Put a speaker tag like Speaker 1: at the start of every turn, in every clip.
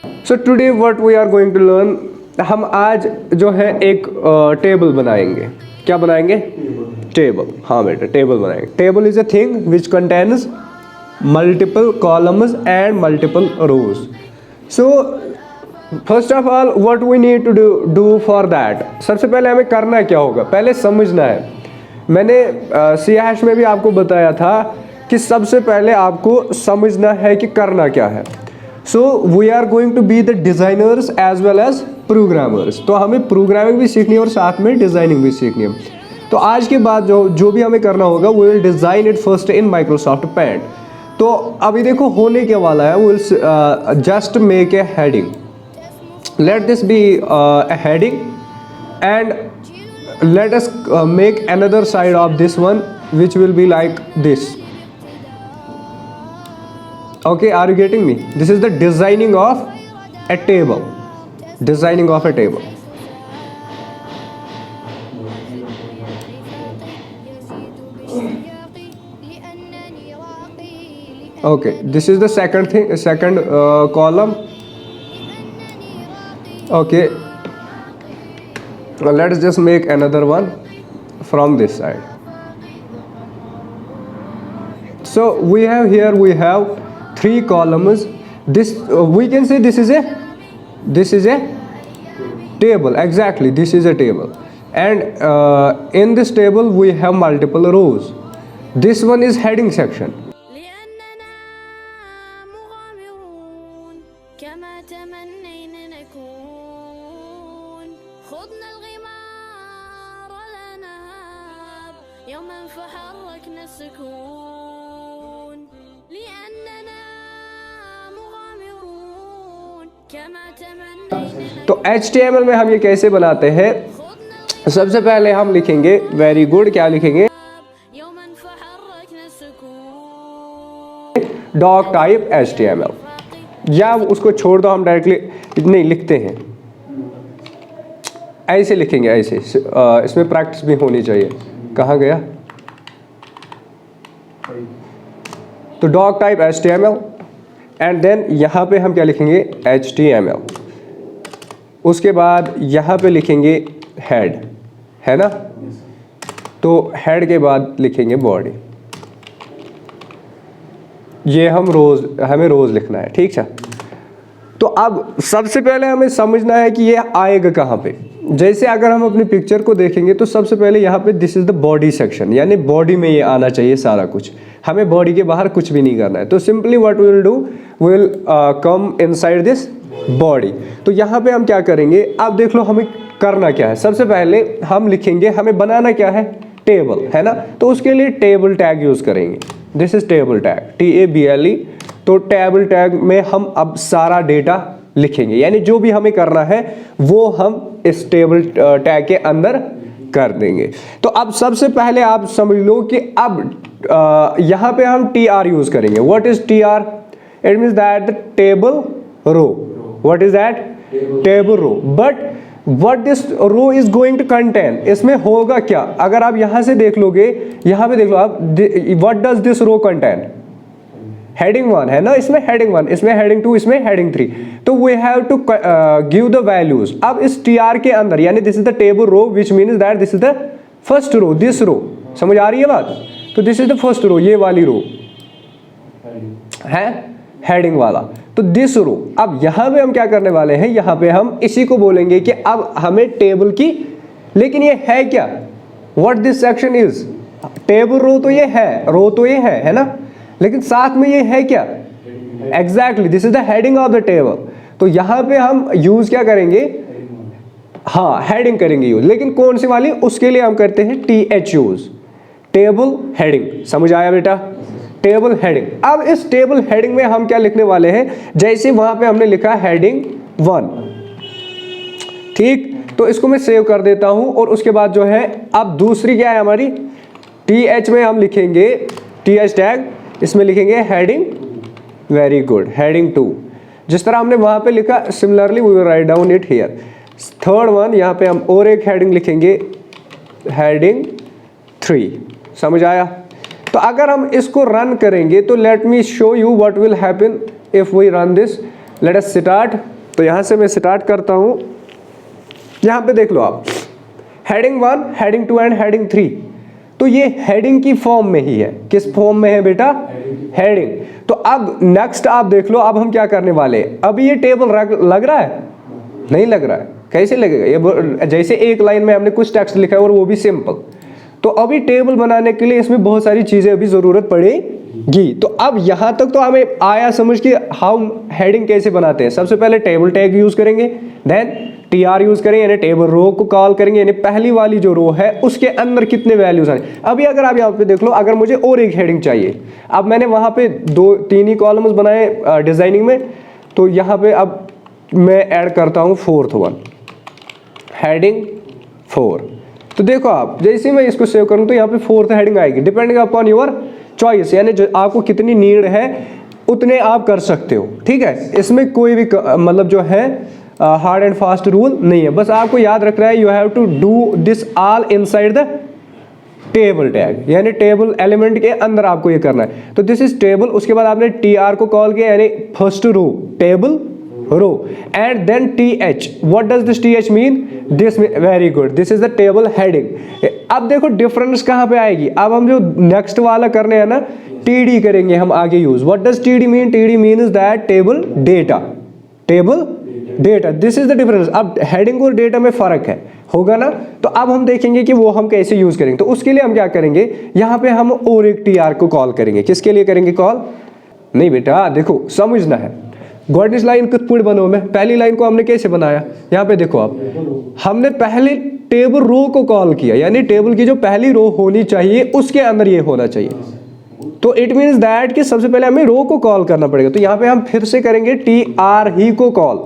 Speaker 1: So today what we are going to learn, हम आज जो है एक टेबल बनाएंगे। क्या बनाएंगे? टेबल। हाँ बेटा, टेबल बनाएंगे। Table is a thing which contains multiple columns and multiple rows. So first of all what we need to do for that, सबसे पहले हमें करना क्या होगा, पहले समझना है। मैंने CH में भी आपको बताया था कि सबसे पहले आपको समझना है कि करना क्या है। So we are going to be the designers as well as programmers. तो हमें प्रोग्रामिंग भी सीखनी है और साथ में डिज़ाइनिंग भी सीखनी है। तो आज के बाद जो भी हमें करना होगा, we will design it first in Microsoft paint. तो अभी देखो होने के वाला है, we will just make a heading. Let this be a heading and let us make another side of this one which will be like this. Okay, are you getting me? This is the designing of a table. Designing of a table. Okay, this is the second thing, second column. Okay, now let's just make another one from this side. So we have here, we have 3 columns. This we can say this is a table. Exactly, this is a table, and in this table we have multiple rows. This one is heading section. तो HTML में हम ये कैसे बनाते हैं, सबसे पहले हम लिखेंगे वेरी गुड, क्या लिखेंगे, डॉक टाइप HTML, या उसको छोड़ दो, हम डायरेक्टली नहीं लिखते हैं, ऐसे लिखेंगे, ऐसे। इसमें प्रैक्टिस भी होनी चाहिए। कहाँ गया? तो doc type HTML and then यहाँ पे हम क्या लिखेंगे, HTML। उसके बाद यहाँ पे लिखेंगे हेड, है ना? तो हेड के बाद लिखेंगे बॉडी। ये हमें रोज लिखना है, ठीक है? तो अब सबसे पहले हमें समझना है कि ये आएगा कहाँ पे। जैसे अगर हम अपनी पिक्चर को देखेंगे तो सबसे पहले यहाँ पे this is the body section, यानी बॉडी में ये आना चाहिए सारा कुछ। हमें बॉडी के बाहर कुछ भी नहीं करना है। तो simply what we will do, we will come inside this body. तो यहाँ पे हम क्या करेंगे, अब देख लो हमें करना क्या है। सबसे पहले हम लिखेंगे, हमें बनाना क्या है, टेबल, है ना? तो उसके लिए टेबल टैग यूज करेंगे। This is table tag, TABLE। तो टेबल टैग में हम अब सारा डेटा लिखेंगे, यानी जो भी हमें करना है वो हम इस टेबल टैग के अंदर कर देंगे। तो अब सबसे पहले आप समझ लो कि अब यहाँ पे हम TR यूज करेंगे। What is TR? It means that the table row. What is that? Table row. But what this row is going to contain, इसमें होगा क्या? अगर आप यहाँ से देख लोगे, यहाँ पे देख लो आप, what does this row contain? Heading 1 है ना, इसमें हेडिंग 1, इसमें हेडिंग 2, इसमें हेडिंग 3। तो we have to give the values. अब इस TR के अंदर, यानी this is the table row which means that this is the first row, this row. समझ आ रही है बात? तो this is the first row, ये वाली रो है हेडिंग वाला। तो दिस रो, अब यहाँ पे हम क्या करने वाले हैं, यहाँ पे हम इसी को बोलेंगे कि अब हमें टेबल की, लेकिन ये है क्या, what this section is, table row तो ये है, रो तो ये है ना, लेकिन साथ में ये है क्या, exactly this is the heading of the table. तो यहाँ पे हम यूज क्या करेंगे, हाँ हेडिंग करेंगे यूज, लेकिन कौन सी वाली, उसके लिए हम करते हैं TH यूज, टेबल हेडिंग। समझ आया बेटा? Table heading. अब इस टेबल हेडिंग में हम क्या लिखने वाले हैं, जैसे वहां पे हमने लिखा हेडिंग 1, ठीक? तो इसको मैं सेव कर देता हूं, और उसके बाद जो है अब दूसरी क्या है हमारी, TH में हम लिखेंगे TH टैग, इसमें लिखेंगे हेडिंग, वेरी गुड, हेडिंग 2। जिस तरह हमने वहां पे लिखा, similarly we will write down it here. Third one, यहाँ पे हम और एक हेडिंग लिखेंगे, हेडिंग 3। समझ आया? तो अगर हम इसको रन करेंगे तो let me show you what will happen if we run this. Let us start. तो यहाँ से मैं स्टार्ट करता हूँ। यहाँ पे देख लो आप, हेडिंग 1, हेडिंग 2 एंड हेडिंग 3। तो ये हेडिंग की फॉर्म में ही है। किस फॉर्म में है बेटा? हेडिंग। तो अब नेक्स्ट आप देख लो, अब हम क्या करने वाले हैं। अभी ये टेबल लग रहा है? नहीं लग रहा है। कैसे लगेगा? ये जैसे एक लाइन में हमने कुछ टेक्स्ट लिखा है और वो भी सिंपल। तो अभी टेबल बनाने के लिए इसमें बहुत सारी चीजें अभी जरूरत पड़ेगी। तो अब यहां तक तो हमें आया समझ कि हम हेडिंग कैसे बनाते हैं। सबसे पहले टेबल टैग यूज करेंगे, देन टीआर यूज करेंगे, यानी टेबल रो को कॉल करेंगे, यानी पहली वाली जो रो है उसके अंदर कितने वैल्यूज आने। अभी अगर आप यहाँ पे देख लो, अगर मुझे और एक हेडिंग चाहिए, अब मैंने वहां पे 2-3 ही कॉलम्स बनाए डिजाइनिंग में, तो यहाँ पे अब मैं ऐड करता हूँ 4th वन, हेडिंग 4। तो देखो आप, जैसे मैं इसको सेव करूँ तो यहाँ पे 4th हेडिंग आएगी, डिपेंडिंग अपॉन योर चॉइस, यानी जो आपको कितनी नीड है उतने आप कर सकते हो। ठीक है, इसमें कोई भी मतलब जो है हार्ड एंड फास्ट रूल नहीं है। बस आपको याद रखना है, you have to do this all inside the table tag, यानी टेबल एलिमेंट के अंदर आपको ये करना है। तो दिस इज टेबल, उसके बाद आपने टी आर को कॉल किया, यानी first row, table row, and then T H. What does this T H mean? This, very good, this is the table heading. अब देखो डिफरेंस कहां पे आएगी। अब हम जो नेक्स्ट वाला करने हैं ना, टीडी करेंगे हम आगे use. What does TD mean? TD mean that table data, table data, this is the difference. अब हेडिंग और डेटा में फर्क है, होगा ना। तो अब हम देखेंगे कि वो हम कैसे यूज करेंगे। तो उसके लिए हम क्या करेंगे, यहाँ पे हम और एक टीआर को कॉल करेंगे। किसके लिए करेंगे कॉल? नहीं बेटा, देखो समझना है। गॉडनेस लाइन कितनी बनो में, पहली लाइन को हमने कैसे बनाया, यहाँ पे देखो आप, हमने पहले टेबल रो को कॉल किया, यानी टेबल की जो पहली रो होनी चाहिए उसके अंदर ये होना चाहिए। तो इट मीन्स दैट कि सबसे पहले हमें रो को कॉल करना पड़ेगा। तो यहाँ पे हम फिर से करेंगे टी आर ही को कॉल।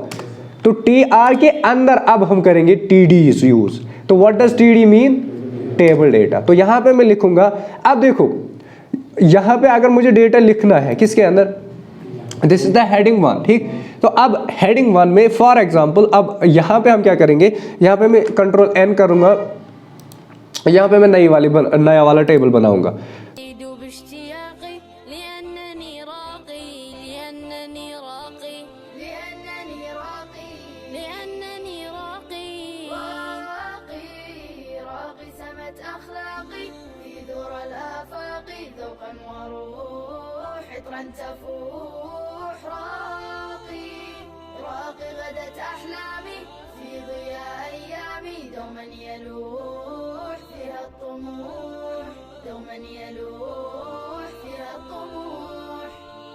Speaker 1: तो टी आर के अंदर अब हम करेंगे टी डी यूज। तो what does T D mean? Table data. तो यहाँ पे मैं लिखूंगा, अब देखो यहाँ पे अगर मुझे डेटा लिखना है किसके अंदर, दिस इज द हेडिंग 1। ठीक, तो अब हेडिंग 1 में फॉर एग्जांपल, अब यहाँ पे हम क्या करेंगे, यहाँ पे मैं कंट्रोल एन करूंगा, यहाँ पे मैं नया वाला टेबल बनाऊंगा।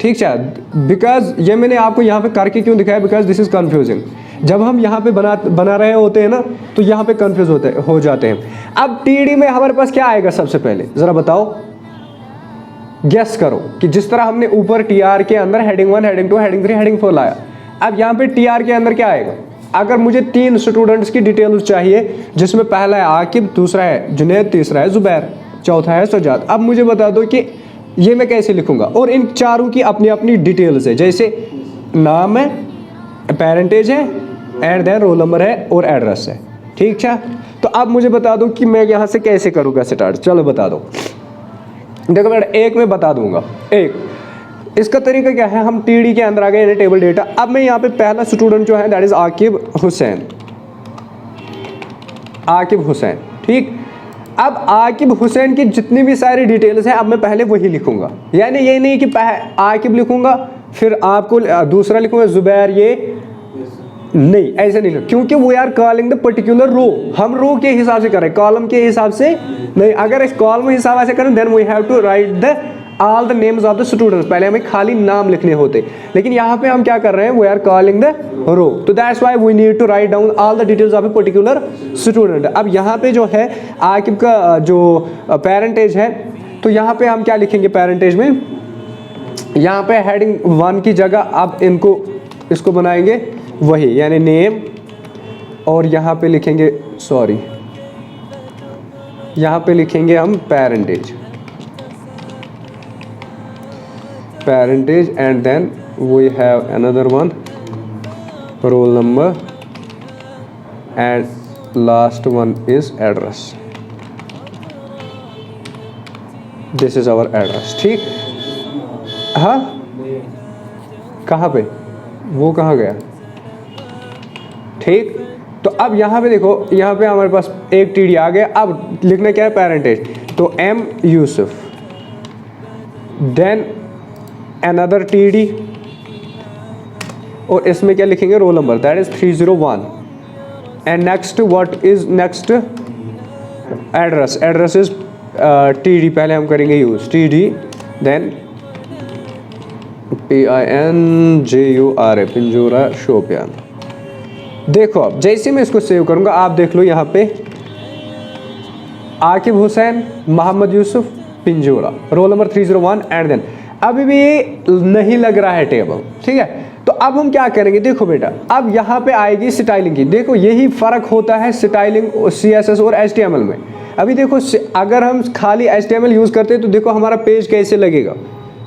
Speaker 1: ठीक है, बिकॉज ये मैंने आपको यहाँ पे करके क्यों दिखाया, बिकॉज दिस इज कंफ्यूजिंग। जब हम यहाँ पे बना रहे होते हैं ना, तो यहाँ पे कंफ्यूज हो जाते हैं। अब टीडी में हमारे पास क्या आएगा, सबसे पहले जरा बताओ, गेस करो कि जिस तरह हमने ऊपर टीआर के अंदर हेडिंग 1, हेडिंग 2, हेडिंग 3, हेडिंग 4 लाया, अब यहाँ पे टीआर के अंदर क्या आएगा। अगर मुझे 3 स्टूडेंट्स की डिटेल्स चाहिए, जिसमें पहला है आकिब, दूसरा है जुनैद, तीसरा है जुबैर, चौथा है सजाद। अब मुझे बता दो कि ये मैं कैसे लिखूंगा। और इन चारों की अपनी अपनी डिटेल्स है, जैसे नाम है, पेरेंटेज है, एंड देन रोल नंबर है और एड्रेस है। ठीक है, तो अब मुझे बता दो कि मैं यहाँ से कैसे करूँगा स्टार्ट। चलो बता दो। देखो मैं एक में बता दूंगा। एक इसका तरीका क्या है, हम टीडी के अंदर आ गए, टेबल डेटा। अब मैं यहाँ पे पहला स्टूडेंट जो है दैट इज आकिब हुसैन, आकिब हुसैन। ठीक, अब आकिब हुसैन की जितनी भी सारी डिटेल्स हैं, अब मैं पहले वही लिखूंगा। यानी ये नहीं कि आकिब लिखूंगा फिर आपको दूसरा लिखूंगा जुबैर, ये नहीं, ऐसे नहीं, क्योंकि we are calling the particular row. हम रो के हिसाब से करें, कॉलम के हिसाब से नहीं। अगर इस कॉलम के हिसाब से करें, then we have to write the all the names of the students. पहले हमें खाली नाम लिखने होते, लेकिन यहाँ पे हम क्या कर रहे हैं, we are calling the row. तो that's why we need to write down all the details of a particular student. अब यहाँ पे जो है आकिब का जो पेरेंटेज है, तो यहाँ पे हम क्या लिखेंगे पेरेंटेज में, यहाँ पे हेडिंग 1 की जगह अब इसको बनाएंगे वही, यानी नेम, और यहाँ पे लिखेंगे, सॉरी, यहाँ पे लिखेंगे हम parentage, and then we have another one, roll number and last one is address, this is our address. ठीक, हाँ कहाँ पे, वो कहाँ गया? ठीक, तो अब यहाँ पे देखो, यहाँ पे हमारे पास एक टीडी आ गया। अब लिखना क्या है? पेरेंटेज। तो M Yusuf, then another TD, और इसमें क्या लिखेंगे? Roll number, that is 301। And next what is next? Address, address is TD पहले हम करेंगे use, TD then PINJURA, Pinjura Shopian. देखो अब जैसे मैं इसको सेव करूंगा, आप देख लो यहाँ पे Aqib Hussain, Mohammad Yusuf, Pinjura, roll number 301 and then अभी भी ये नहीं लग रहा है टेबल। ठीक है, तो अब हम क्या करेंगे? देखो बेटा, अब यहाँ पे आएगी स्टाइलिंग की। देखो यही फर्क होता है स्टाइलिंग CSS और HTML में। अभी देखो अगर हम खाली HTML यूज करते हैं तो देखो हमारा पेज कैसे लगेगा।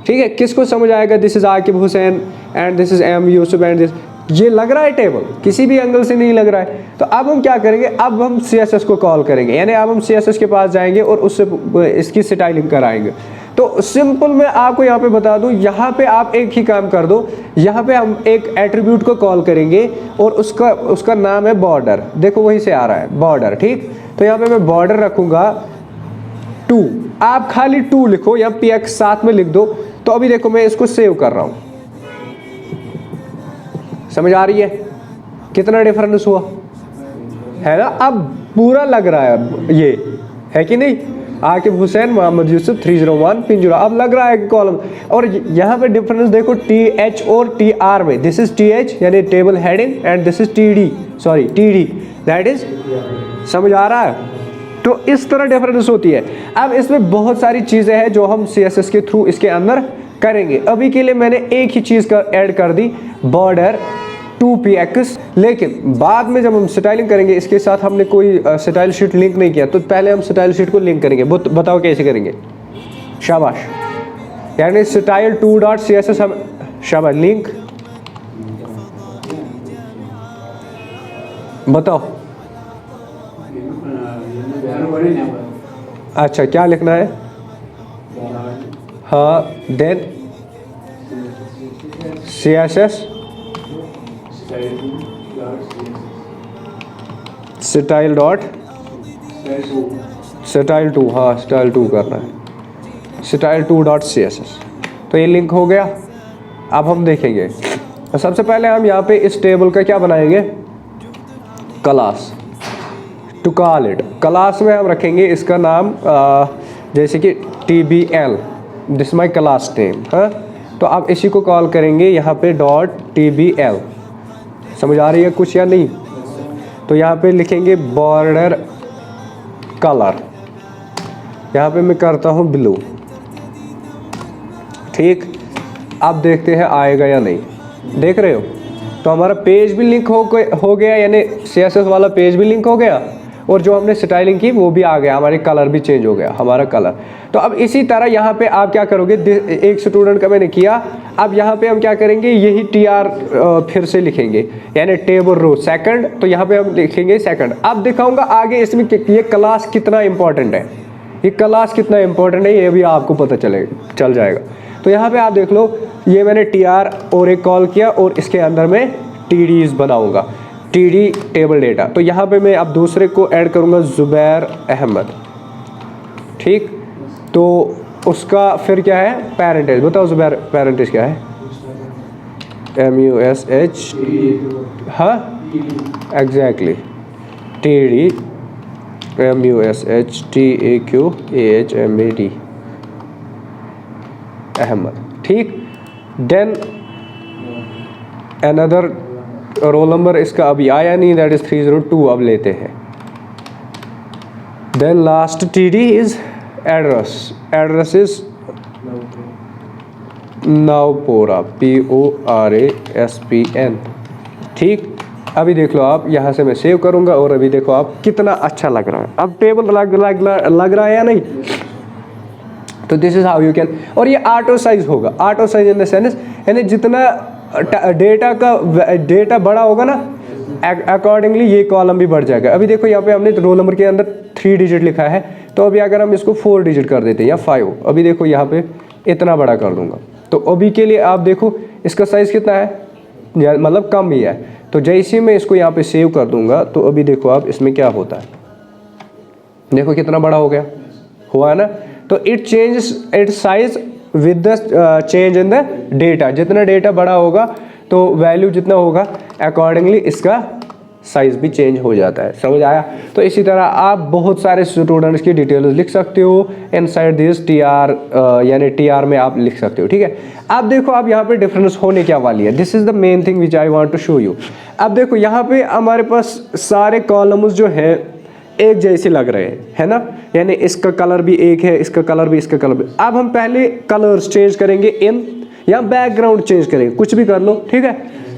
Speaker 1: ठीक है, किसको समझ आएगा? This is Aqib Hussain and this is M Yusuf and this, ये लग रहा है टेबल, किसी भी एंगल से नहीं लग रहा है। तो अब हम क्या करेंगे? अब हम CSS को कॉल करेंगे, यानी अब हम CSS के पास जाएंगे और उससे इसकी स्टाइलिंग कराएंगे। तो सिंपल मैं आपको यहाँ पे बता दूं, यहाँ पे आप एक ही काम कर दो, यहाँ पे हम एक एट्रीब्यूट को कॉल करेंगे और उसका नाम है बॉर्डर। देखो वहीं से आ रहा है बॉर्डर। ठीक, तो यहाँ पे मैं बॉर्डर रखूंगा 2, आप खाली 2 लिखो या PX साथ में लिख दो। तो अभी देखो मैं इसको सेव कर रहा हूं, समझ आ रही है कितना डिफरेंस हुआ है ना? अब पूरा लग रहा है, ये है कि नहीं? आकिब हुसैन, मोहम्मद यूसुफ, 301, पिंजूरा, अब लग रहा है कॉलम। और यहाँ पे डिफरेंस देखो TH और TR में, दिस इज TH यानी table heading and this is TD that is, समझ आ रहा है? तो इस तरह डिफरेंस होती है। अब इसमें बहुत सारी चीज़ें हैं जो हम CSS के थ्रू इसके अंदर करेंगे। अभी के लिए मैंने एक ही चीज़ का ऐड कर दी, बॉर्डर 2px, लेकिन बाद में जब हम स्टाइलिंग करेंगे इसके साथ हमने कोई स्टाइल शीट लिंक नहीं किया, तो पहले हम स्टाइल शीट को लिंक करेंगे। बताओ कैसे करेंगे? शाबाश, यानी स्टाइल 2.css हम, शाबाश, लिंक बताओ। अच्छा, क्या लिखना है? हाँ, then CSS style dot style 2, हाँ स्टाइल 2 करना है, स्टाइल 2.css। तो ये लिंक हो गया। अब हम देखेंगे, सबसे पहले हम यहाँ पे इस टेबल का क्या बनाएंगे? Class, to call it. Class में हम रखेंगे इसका नाम जैसे कि TBL, this my class name. हाँ, तो आप इसी को कॉल करेंगे यहाँ पे .TBL। समझ आ रही है कुछ या नहीं? तो यहाँ पे लिखेंगे बॉर्डर कलर, यहाँ पे मैं करता हूँ ब्लू। ठीक, अब देखते हैं आएगा या नहीं। देख रहे हो? तो हमारा पेज भी लिंक हो गया, यानी CSS वाला पेज भी लिंक हो गया, और जो हमने स्टाइलिंग की वो भी आ गया, हमारे कलर भी चेंज हो गया, हमारा कलर। तो अब इसी तरह यहाँ पे आप क्या करोगे? एक स्टूडेंट का मैंने किया, अब यहाँ पे हम क्या करेंगे? यही TR फिर से लिखेंगे, यानी टेबल रो सेकंड, तो यहाँ पे हम लिखेंगे सेकंड। अब दिखाऊंगा आगे इसमें ये क्लास कितना इंपॉर्टेंट है, ये क्लास कितना इंपॉर्टेंट है, ये भी आपको पता चल जाएगा। तो यहाँ पे आप देख लो, ये मैंने TR और एक कॉल किया और इसके अंदर मैं TDs बनाऊंगा, TD टेबल डेटा। तो यहाँ पे मैं अब दूसरे को ऐड करूँगा, जुबैर अहमद। ठीक, तो उसका फिर क्या है? पेरेंटेज। बताओ जुबैर पेरेंटेज क्या है? MUSH, हाँ एग्जैक्टली, TD MUSHTAQAHMAD अहमद। ठीक, देन अनदर रोल नंबर इसका अभी आया नहीं, दैट इज 302, अब लेते हैं। Then last TD is address, address is Navpora, PORASPN। ठीक, अभी देख लो आप, यहाँ से मैं सेव करूँगा और अभी देखो आप कितना अच्छा लग रहा है। अब टेबल लग रहा है या नहीं? तो this is how you can. और ये ऑटो साइज होगा, auto size in the sense यानी जितना डेटा बड़ा होगा ना, अकॉर्डिंगली ये कॉलम भी बढ़ जाएगा। अभी देखो यहाँ पे हमने रोल नंबर के अंदर 3 डिजिट लिखा है, तो अभी अगर हम इसको 4 डिजिट कर देते हैं या 5, अभी देखो यहाँ पे इतना बड़ा कर दूंगा, तो अभी के लिए आप देखो इसका साइज़ कितना है, मतलब कम ही है। तो जैसे मैं इसको यहाँ पे सेव कर दूंगा तो अभी देखो आप इसमें क्या होता है, देखो कितना बड़ा हो गया, हुआ है ना। तो it changes it's size with the change in the data, जितना डेटा बड़ा होगा तो वैल्यू जितना होगा अकॉर्डिंगली इसका साइज भी चेंज हो जाता है। समझ आया? तो इसी तरह आप बहुत सारे स्टूडेंट्स की डिटेल्स लिख सकते हो इनसाइड दिस टीआर, यानी टीआर में आप लिख सकते हो। ठीक है, अब देखो अब यहाँ पे डिफरेंस होने क्या वाली है, this is the main thing which I want to show you. अब देखो यहाँ पे हमारे पास सारे कॉलम्स जो है एक जैसे लग रहे हैं, है ना, यानी इसका कलर भी एक है, इसका कलर भी, इसका कलर भी। अब हम पहले कलर्स चेंज करेंगे इन, या बैकग्राउंड चेंज करेंगे, कुछ भी कर लो। ठीक है,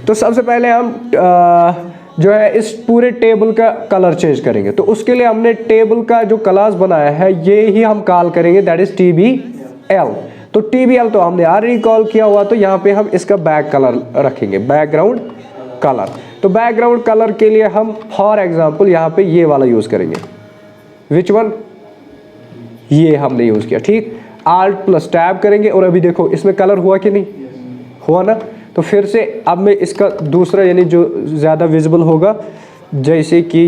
Speaker 1: तो सबसे पहले हम जो है इस पूरे टेबल का कलर चेंज करेंगे। तो उसके लिए हमने टेबल का जो क्लास बनाया है ये ही हम कॉल करेंगे, दैट इज TBL। तो TBL तो हमने ऑलरेडी कॉल किया हुआ, तो यहाँ पे हम इसका बैक कलर रखेंगे, बैकग्राउंड कलर। तो बैकग्राउंड कलर के लिए हम फॉर एग्जांपल यहाँ पे ये वाला यूज़ करेंगे, विच वन, ये हमने यूज़ किया। ठीक, Alt+Tab करेंगे और अभी देखो इसमें कलर हुआ कि नहीं हुआ ना। तो फिर से अब मैं इसका दूसरा यानी जो ज़्यादा विजिबल होगा, जैसे कि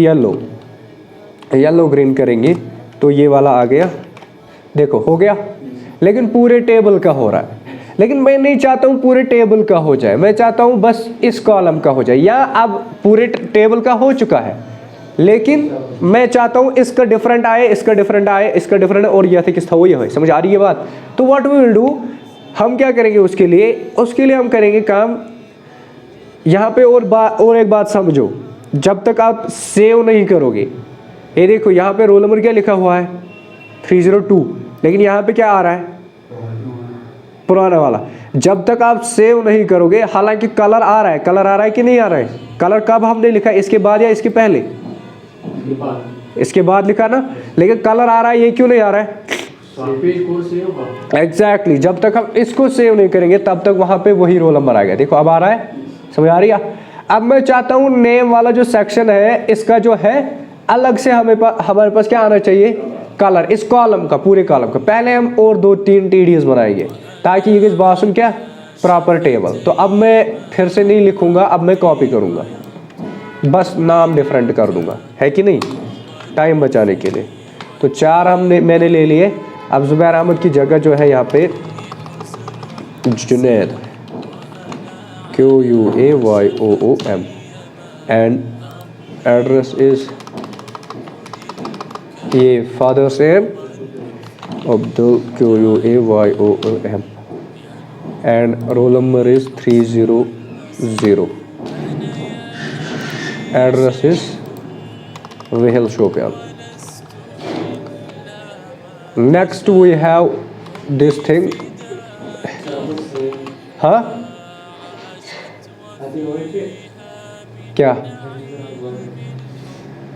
Speaker 1: येलो ग्रीन करेंगे तो ये वाला आ गया, देखो हो गया। लेकिन पूरे टेबल का हो रहा है, लेकिन मैं नहीं चाहता हूँ पूरे टेबल का हो जाए, मैं चाहता हूँ बस इस कॉलम का हो जाए, या अब पूरे टेबल का हो चुका है लेकिन मैं चाहता हूँ इसका डिफरेंट आए, इसका डिफरेंट आए, इसका डिफरेंट, और यह थे किस था वो ये है। समझ आ रही है बात? तो व्हाट वी विल डू, हम क्या करेंगे उसके लिए हम करेंगे काम यहाँ पे। और एक बात समझो, जब तक आप सेव नहीं करोगे, ये देखो यहाँ पे रोल नंबर क्या लिखा हुआ है 302, लेकिन यहाँ पे क्या आ रहा है, पुराना वाला। जब तक आप सेव नहीं करोगे, हालांकि कलर आ रहा है, कलर आ रहा है कि नहीं आ रहा है, कलर कब हमने लिखा है, इसके बाद या इसके पहले, इसके बाद लिखा ना, लेकिन कलर आ रहा है, ये क्यों नहीं आ रहा है? एग्जैक्टली, जब तक हम इसको सेव नहीं करेंगे तब तक वहां पे वही रोल नंबर आ गया। देखो अब आ रहा है, समझ आ रही है? अब मैं चाहता हूं नेम वाला जो सेक्शन है इसका जो है अलग से हमारे पास क्या आना चाहिए, कलर, इस कॉलम का, पूरे कॉलम का। पहले हम और 2-3 TDS बनाएंगे ताकि ये बात सुन क्या, प्रॉपर टेबल। तो अब मैं फिर से नहीं लिखूंगा, अब मैं कॉपी करूंगा, बस नाम डिफरेंट कर दूंगा, है कि नहीं, टाइम बचाने के लिए। तो 4 मैंने ले लिए। अब जुबैर अहमद की जगह जो है यहाँ पे Junaid, QUAYOOM, and address is ये फादर से Abdul QUAYOOM, and roll number is 300, address is Wehel Shopian. Next we have this thing, हाँ क्या,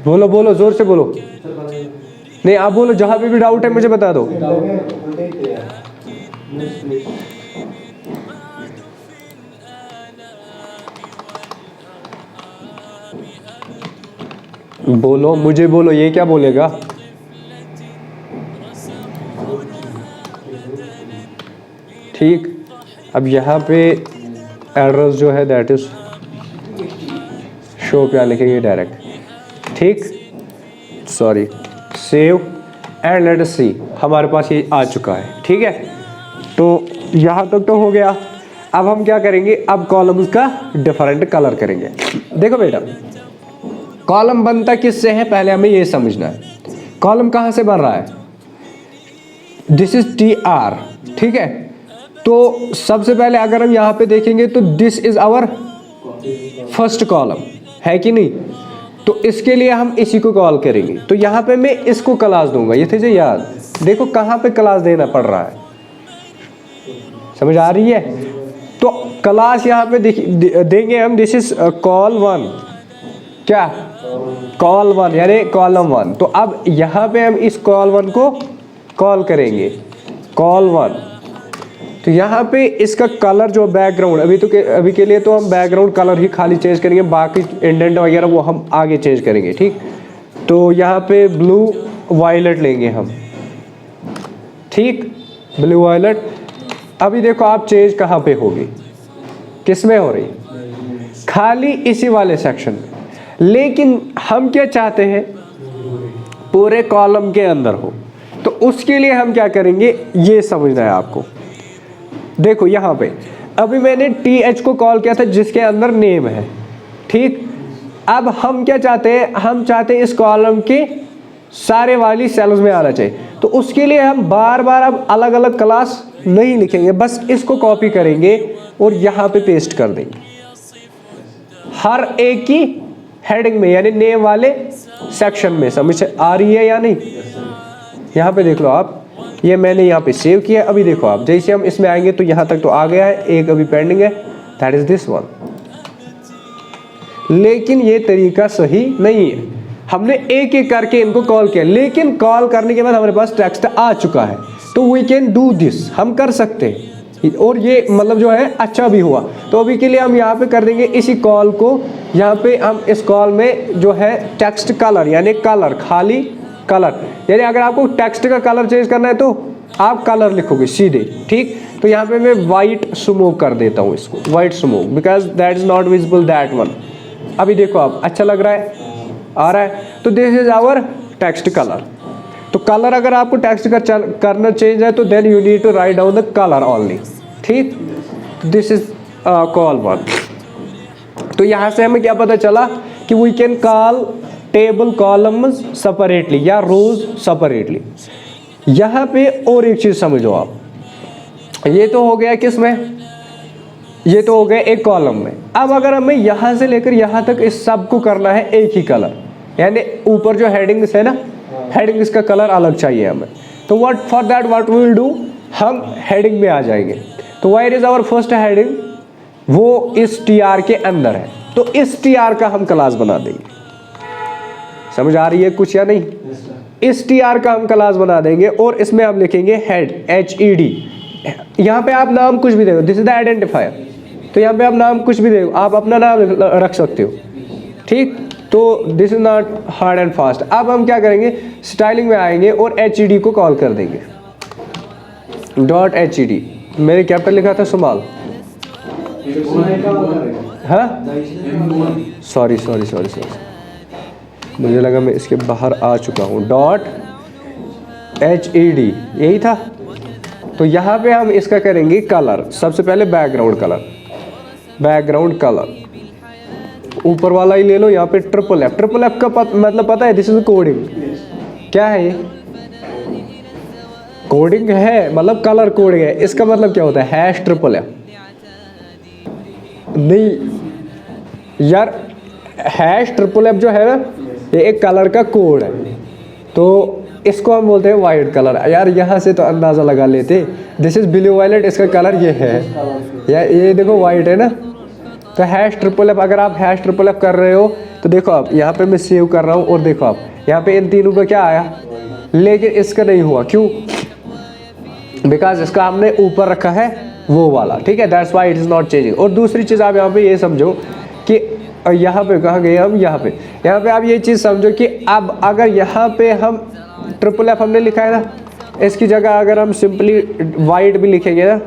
Speaker 1: बोलो बोलो जोर से बोलो, नहीं आप बोलो, जहाँ पे भी डाउट है मुझे बता दो। बोलो, मुझे बोलो, ये क्या बोलेगा? ठीक, अब यहाँ पे एड्रेस जो है दैट इज शोपियां लिखेंगे डायरेक्ट। ठीक, sorry, save and let us see, हमारे पास ये आ चुका है। ठीक है, तो यहाँ तक तो हो गया। अब हम क्या करेंगे, अब कॉलम्स का डिफरेंट कलर करेंगे। देखो बेटा, कॉलम बनता किससे है, पहले हमें ये समझना है। कॉलम कहाँ से बन रहा है, दिस इज TR। ठीक है, तो सबसे पहले अगर हम यहाँ पे देखेंगे तो this is our first column, है कि नहीं। तो इसके लिए हम इसी को कॉल करेंगे। तो यहाँ पे मैं इसको क्लास दूंगा, ये थे याद, देखो कहाँ पे क्लास देना पड़ रहा है, समझ आ रही है। तो क्लास यहाँ पे देंगे हम, दिस इज कॉल 1, क्या, कॉल 1 यानी कॉलम 1। तो अब यहाँ पे हम इस कॉल 1 को कॉल करेंगे, कॉल 1। तो यहाँ पे इसका कलर जो बैकग्राउंड अभी के लिए तो हम बैकग्राउंड कलर ही खाली चेंज करेंगे, बाकी इंडेंट वगैरह वो हम आगे चेंज करेंगे, ठीक। तो यहाँ पे ब्लू वायलेट लेंगे हम, ठीक, ब्लू वायलेट। अभी देखो आप चेंज कहाँ पे होगी, किस में हो रही, खाली इसी वाले सेक्शन में, लेकिन हम क्या चाहते हैं पूरे कॉलम के अंदर हो। तो उसके लिए हम क्या करेंगे ये समझना है आपको। देखो यहाँ पे अभी मैंने TH को कॉल किया था जिसके अंदर नेम है, ठीक। अब हम क्या चाहते हैं, हम चाहते हैं इस कॉलम के सारे वाली सेल्स में आना चाहिए। तो उसके लिए हम बार बार अब अलग अलग क्लास नहीं लिखेंगे, बस इसको कॉपी करेंगे और यहाँ पे पेस्ट कर देंगे हर एक की हेडिंग में, यानी नेम वाले सेक्शन में। समझ आ रही है या नहीं? यहाँ पे देख लो आप, ये मैंने यहाँ पे सेव किया। अभी देखो आप जैसे हम इसमें आएंगे तो यहाँ तक तो आ गया है, एक अभी पेंडिंग है, दैट इज दिस वन। लेकिन ये तरीका सही नहीं है, हमने एक एक करके इनको कॉल किया, लेकिन कॉल करने के बाद हमारे पास टेक्स्ट आ चुका है। तो वी कैन डू दिस, हम कर सकते हैं, और ये मतलब जो है अच्छा भी हुआ। तो अभी के लिए हम यहाँ पे कर देंगे इसी कॉल को, यहाँ पे हम इस कॉल में जो है टेक्स्ट कलर यानी कलर, खाली कलर, यानी अगर आपको टेक्स्ट का कलर चेंज करना है तो आप कलर लिखोगे सीधे, ठीक। तो यहाँ पे मैं वाइट स्मोक कर देता हूँ इसको, white smoke, because that is not visible that one. अभी देखो आप, अच्छा लग रहा है, आ रहा है। तो this is our text colour. तो कलर अगर आपको टेक्स्ट का करना चेंज है तो then you need to write down the colour only, ठीक। This is col one. तो यहाँ से हमें क्या पता चला कि we can col table columns separately या रोज सेपरेटली। यहाँ पे और एक चीज समझो आप, ये तो हो गया किस में, ये तो हो गया एक कॉलम में। अब अगर हमें यहाँ से लेकर यहाँ तक इस सब को करना है एक ही कलर, यानी ऊपर जो हेडिंग्स है ना, हेडिंग्स का कलर अलग चाहिए हमें। तो what for that what we will do, हम हेडिंग में आ जाएंगे। तो where is our first heading, वो इस TR के अंदर है, तो इस TR का हम क्लास बना देंगे। समझ आ रही है कुछ या नहीं? इस TR का हम क्लास बना देंगे और इसमें हम लिखेंगे हेड, HED। यहाँ पे आप नाम कुछ भी देखो, दिस इज द आइडेंटिफायर। तो यहाँ पे आप नाम कुछ भी देखो, आप अपना नाम रख सकते हो, ठीक। तो this is not hard and fast. अब हम क्या करेंगे, स्टाइलिंग में आएंगे और HED को कॉल कर देंगे, .HED। मेरे कैपिटल लिखा था सुमाल, हाँ, सॉरी, मुझे लगा मैं इसके बाहर आ चुका हूँ। .HED यही था। तो यहाँ पे हम इसका करेंगे कलर, सबसे पहले बैकग्राउंड कलर, ऊपर वाला ही ले लो। यहाँ पे ट्रिपल एफ का मतलब पता है, दिस इज कोडिंग। क्या है ये? कोडिंग है, मतलब कलर कोडिंग है। इसका मतलब क्या होता है, #FF नहीं यार, #FF जो है ना, ये एक कलर का कोड है। तो इसको हम बोलते हैं वाइट कलर। यार यहाँ से तो अंदाज़ा लगा लेते, दिस इज ब्लू वायलेट, इसका कलर ये है, या ये देखो वाइट है ना। तो #FF, अगर आप #FF कर रहे हो तो देखो आप यहाँ पे मैं सेव कर रहा हूँ, और देखो आप यहाँ पे इन तीनों का क्या आया, लेकिन इसका नहीं हुआ। क्यों? बिकॉज इसका हमने ऊपर रखा है वो वाला, ठीक है, that's why it is not changing. और दूसरी चीज़ आप यहाँ पे ये समझो कि यहाँ पे कहाँ गए हम, यहाँ पे आप ये चीज़ समझो कि अब अगर यहाँ पे हम FFF हमने लिखा है ना, इसकी जगह अगर हम सिंपली वाइट भी लिखेंगे ना,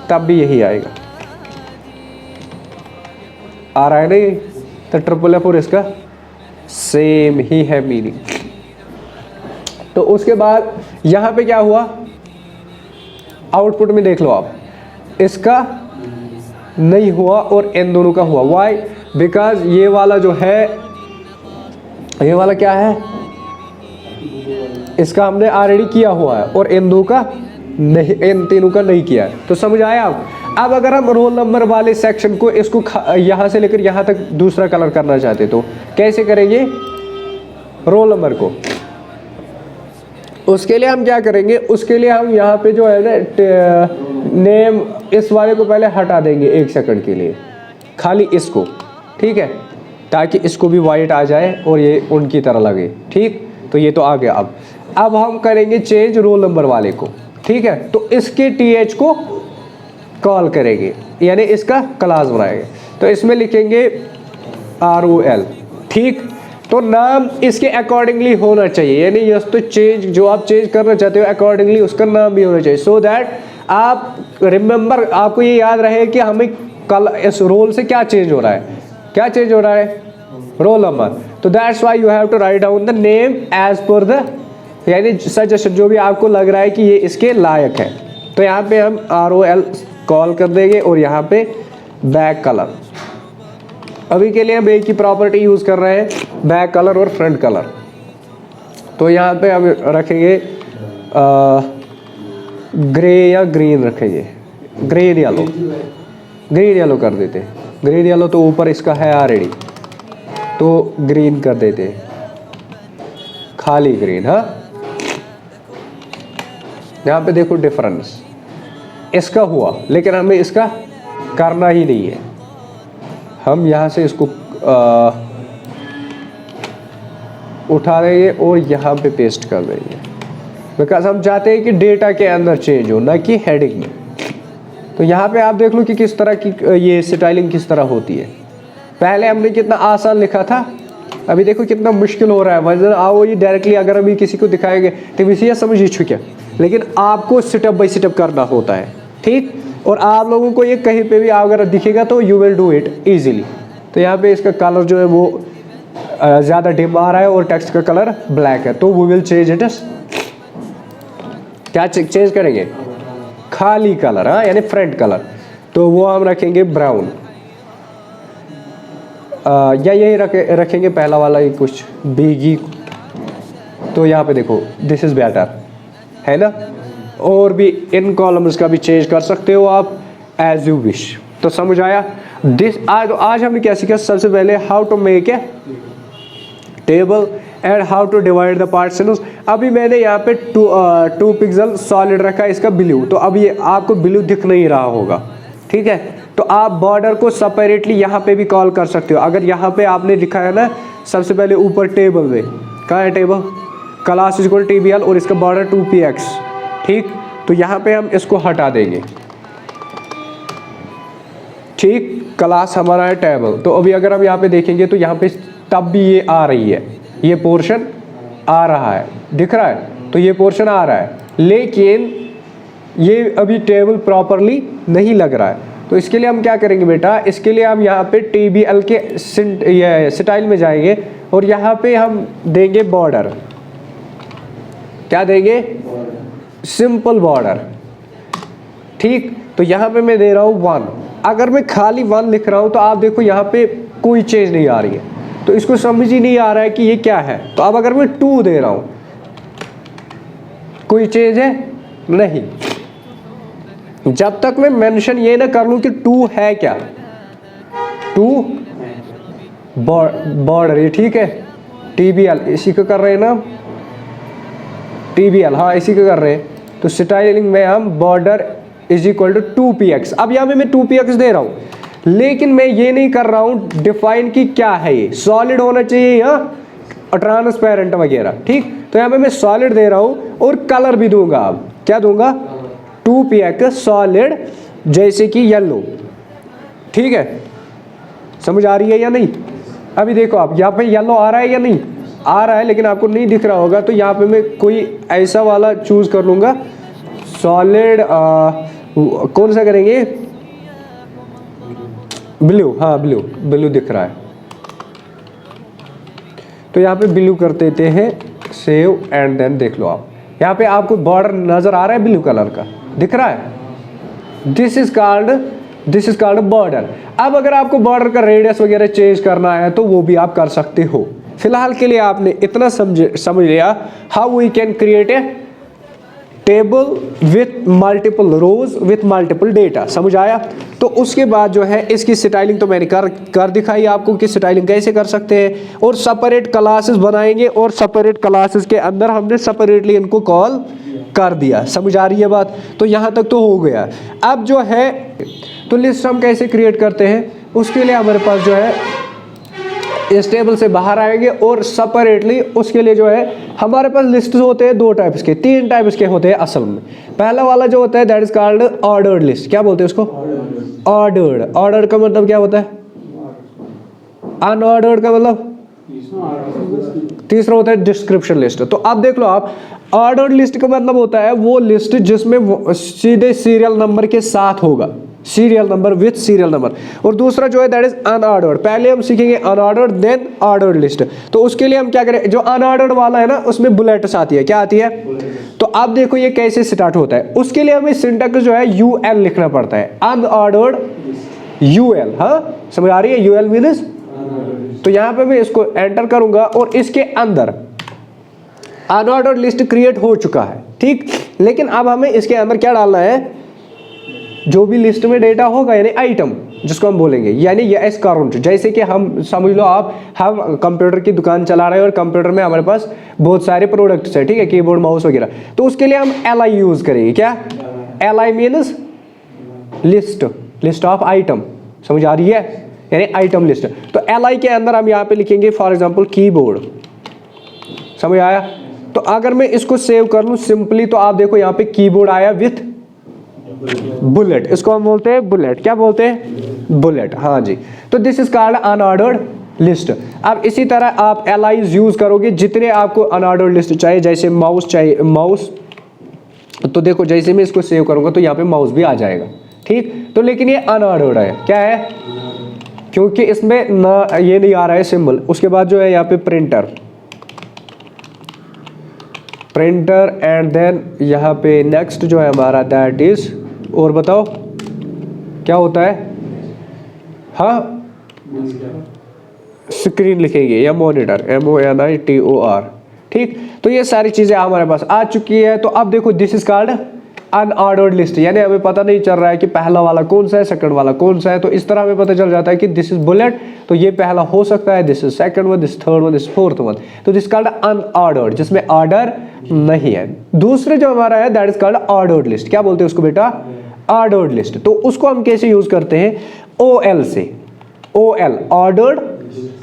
Speaker 1: तब भी यही आएगा। आ रहा है नहीं? तो FFF और इसका सेम ही है मीनिंग। तो उसके बाद यहाँ पे क्या हुआ, आउटपुट में देख लो आप, इसका नहीं हुआ और इन दोनों का हुआ। वाई? बिकॉज ये वाला जो है, ये वाला क्या है, इसका हमने ऑलरेडी किया हुआ है, और इन दो का नहीं, इन तीनों का नहीं किया है। तो समझ आया आप? अब अगर हम रोल नंबर वाले सेक्शन को, इसको यहाँ से लेकर यहाँ तक दूसरा कलर करना चाहते तो कैसे करेंगे रोल नंबर को? उसके लिए हम क्या करेंगे, उसके लिए हम यहाँ पे जो है ना नेम, इस वाले को पहले हटा देंगे 1 सेकंड के लिए, खाली इसको, ठीक है, ताकि इसको भी वाइट आ जाए और ये उनकी तरह लगे, ठीक। तो ये तो आ गया। अब हम करेंगे चेंज रोल नंबर वाले को, ठीक है। तो इसके TH को कॉल करेंगे, यानी इसका क्लास बनाएंगे। तो इसमें लिखेंगे ROL, ठीक। तो नाम इसके अकॉर्डिंगली होना चाहिए, यानी यस तो चेंज जो आप चेंज करना चाहते हो अकॉर्डिंगली उसका नाम भी होना चाहिए, सो दैट आप रिमेंबर, आपको ये याद रहे कि हमें कल इस रोल से क्या चेंज हो रहा है, क्या चेंज हो रहा है, रोल नंबर। तो that's why you have to write down the name as per the, यानी सजेशन जो भी आपको लग रहा है कि ये इसके लायक है। तो यहाँ पे हम ROL कॉल कर देंगे और यहाँ पे बैक कलर, अभी के लिए हम एक ही प्रॉपर्टी यूज़ कर रहे हैं, बैक कलर और फ्रंट कलर। तो यहाँ पे हम रखेंगे ग्रे या ग्रीन रखेंगे, ग्रीन येलो, ग्रीन येलो कर देते हैं। ग्रीन येलो तो ऊपर इसका है ऑलरेडी, तो ग्रीन कर देते हैं, खाली ग्रीन। हाँ, यहाँ पे देखो डिफरेंस इसका हुआ, लेकिन हमें इसका करना ही नहीं है। हम यहाँ से इसको उठा देंगे और यहाँ पे पेस्ट कर देंगे, बिकॉज हम चाहते हैं कि डेटा के अंदर चेंज हो, ना कि हेडिंग में। तो यहाँ पे आप देख लो कि किस तरह की ये स्टाइलिंग किस तरह होती है। पहले हमने कितना आसान लिखा था, अभी देखो कितना मुश्किल हो रहा है। वजन आओ ये डायरेक्टली अगर अभी किसी को दिखाएंगे तो इसे समझ ही चुके, लेकिन आपको स्टेप बाय स्टेप करना होता है, ठीक। और आप लोगों को ये कहीं पे भी अगर दिखेगा तो you will do it easily. तो यहाँ पे इसका कलर जो है वो ज़्यादा डिम आ रहा है और टेक्स्ट का कलर ब्लैक है, तो वी विल चेंज इट। क्या चेंज करेंगे, खाली कलर, हाँ, यानी फ्रंट कलर। तो वो हम रखेंगे ब्राउन, या यही रखेंगे पहला वाला ही कुछ बीगी। तो यहाँ पे देखो दिस इज़ बेटर, है ना। और भी इन कॉलम्स का भी चेंज कर सकते हो आप एज यू विश। तो समझ आया। आज हमने क्या सीखा, सबसे पहले how to make a table and how to divide the parts. अभी मैंने यहाँ पे 2 पिक्सल सॉलिड रखा है, इसका ब्लू, तो अब ये आपको ब्लू दिख नहीं रहा होगा, ठीक है। तो आप बॉर्डर को सेपरेटली यहाँ पे भी कॉल कर सकते हो। अगर यहाँ पे आपने लिखा है ना सबसे पहले ऊपर टेबल में, कहाँ है table, class is equal TBL और इसका बॉर्डर 2PX, ठीक। तो यहाँ पे हम इसको हटा देंगे, ठीक। क्लास हमारा है टेबल। तो अभी अगर हम यहाँ पे देखेंगे तो यहाँ पे तब भी ये आ रही है, ये पोर्शन आ रहा है, दिख रहा है। तो ये पोर्शन आ रहा है, लेकिन ये अभी टेबल प्रॉपरली नहीं लग रहा है। तो इसके लिए हम क्या करेंगे बेटा, इसके लिए हम यहाँ पे TBL के ये स्टाइल में जाएंगे और यहाँ पे हम देंगे बॉर्डर। क्या देंगे, सिंपल बॉर्डर, ठीक। तो यहाँ पे मैं दे रहा हूँ 1। अगर मैं खाली 1 लिख रहा हूँ तो आप देखो यहाँ पे कोई चेंज नहीं आ रही है, तो इसको समझ ही नहीं आ रहा है कि ये क्या है। तो अब अगर मैं 2 दे रहा हूँ, कोई चेंज है नहीं, जब तक मैं मेंशन ये ना कर लूँ कि 2 है क्या, 2 बॉर्डर, ये ठीक है। TBL इसी को कर रहे हैं ना, TBL, हाँ इसी को कर रहे हैं। तो स्टाइलिंग में हम border is equal to 2PX। अब यहाँ पे मैं 2PX दे रहा हूँ, लेकिन मैं ये नहीं कर रहा हूँ डिफाइन की क्या है, ये सॉलिड होना चाहिए या ट्रांसपेरेंट वगैरह, ठीक। तो यहाँ पे मैं सॉलिड दे रहा हूँ और कलर भी दूंगा। अब क्या दूंगा, 2PX सॉलिड, जैसे कि येलो, ठीक है। समझ आ रही है या नहीं। अभी देखो आप यहाँ पे येलो आ रहा है या नहीं आ रहा है, लेकिन आपको नहीं दिख रहा होगा। तो यहाँ पे मैं कोई ऐसा वाला चूज कर लूँगा, सॉलिड, कौन सा करेंगे, ब्लू, हाँ ब्लू दिख रहा है। तो यहाँ पे ब्लू कर देते हैं, सेव एंड देन देख लो आप, यहाँ पे आपको बॉर्डर नजर आ रहा है ब्लू कलर का, दिख रहा है। This is called border. अब अगर आपको बॉर्डर का रेडियस वगैरह चेंज करना है तो वो भी आप कर सकते हो। फिलहाल के लिए आपने इतना समझ लिया how we can create a table with multiple rows with multiple data, समझ आया। तो उसके बाद जो है इसकी स्टाइलिंग तो मैंने कर दिखाई आपको कि स्टाइलिंग कैसे कर सकते हैं, और सेपरेट क्लासेस बनाएंगे और सेपरेट क्लासेस के अंदर हमने सेपरेटली इनको कॉल कर दिया। समझ आ रही है बात। तो यहाँ तक तो हो गया। अब जो है तो लिस्ट हम कैसे क्रिएट करते हैं, उसके लिए हमारे पास जो है इस टेबल से बाहर आएंगे और सेपरेटली उसके लिए जो है हमारे पास लिस्ट होते हैं 2 टाइप्स के, 3 टाइप्स के होते हैं असल में। पहला वाला जो होता है that is called ordered list. क्या बोलते हैं उसको? ऑर्डर्ड। ऑर्डर्ड का मतलब क्या होता है? अनऑर्डर्ड का मतलब तीसरा होता है डिस्क्रिप्शन लिस्ट। तो अब देख लो आप, ऑर्डर्ड लिस्ट का मतलब होता है वो लिस्ट जिसमें सीधे सीरियल नंबर के साथ होगा, serial number with serial number. और दूसरा जो है दैट इज अनऑर्डर्ड। पहले हम सीखेंगे अनऑर्डर्ड देन ऑर्डर्ड लिस्ट। तो उसके लिए हम क्या करें, जो अनऑर्डर्ड वाला है ना उसमें बुलेट्स आती है। क्या आती है? तो अब देखो ये कैसे स्टार्ट होता है। उसके लिए हमें सिंटैक्स जो है यूएल लिखना पड़ता है, अनऑर्डर्ड यूएल। हाँ समझ आ रही है? यूएल मीन्स, तो यहां पे मैं इसको एंटर करूंगा और इसके अंदर अनऑर्डर्ड लिस्ट क्रिएट हो चुका है, ठीक। लेकिन अब हमें इसके अंदर क्या डालना है, जो भी लिस्ट में डेटा होगा यानी आइटम जिसको हम बोलेंगे, यानी यस काउंट। जैसे कि हम समझ लो आप, हम कंप्यूटर की दुकान चला रहे हैं और कंप्यूटर में हमारे पास बहुत सारे प्रोडक्ट्स है, ठीक है, कीबोर्ड माउस वगैरह। तो उसके लिए हम एल आई यूज करेंगे। क्या? L I means list, list of item. समझ आ रही है? यानी आइटम लिस्ट। तो एल आई के अंदर हम यहाँ पे लिखेंगे फॉर एग्जाम्पल कीबोर्ड। समझ आया? तो अगर मैं इसको सेव कर लूं सिंपली, तो आप देखो यहाँ पे कीबोर्ड आया विथ बुलेट। इसको हम बोलते हैं बुलेट। क्या बोलते हैं? बुलेट। हाँ जी। तो this is called unordered list. अब इसी तरह आप एलाइज यूज करोगे जितने आपको अनऑर्डर्ड लिस्ट चाहिए। जैसे माउस चाहिए, माउस, तो देखो जैसे मैं इसको सेव करूंगा तो यहाँ पे माउस भी आ जाएगा, ठीक। तो लेकिन ये अनऑर्डर्ड है। क्या है? क्योंकि इसमें ना ये नहीं आ रहा है सिंबल। उसके बाद जो है यहाँ पे प्रिंटर, प्रिंटर एंड देन यहाँ पे नेक्स्ट जो है हमारा दैट इज, और बताओ क्या होता है? हाँ स्क्रीन लिखेंगे या मॉनिटर, MONITOR, ठीक। तो ये सारी चीजें हमारे पास आ चुकी है। तो अब देखो this is called unordered list, यानी हमें पता नहीं चल रहा है कि पहला वाला कौन सा है, सेकंड वाला कौन सा है। तो इस तरह हमें पता चल जाता है कि दिस इज बुलेट, तो ये पहला हो सकता है, this is second one, this third one, this fourth one. तो दिस कॉल्ड अनऑर्डर्ड, जिसमें ऑर्डर नहीं है। दूसरे जो हमारा है that is called ordered list. क्या बोलते हैं उसको बेटा? Ordered list. तो उसको हम कैसे यूज करते हैं? OL से, OL ordered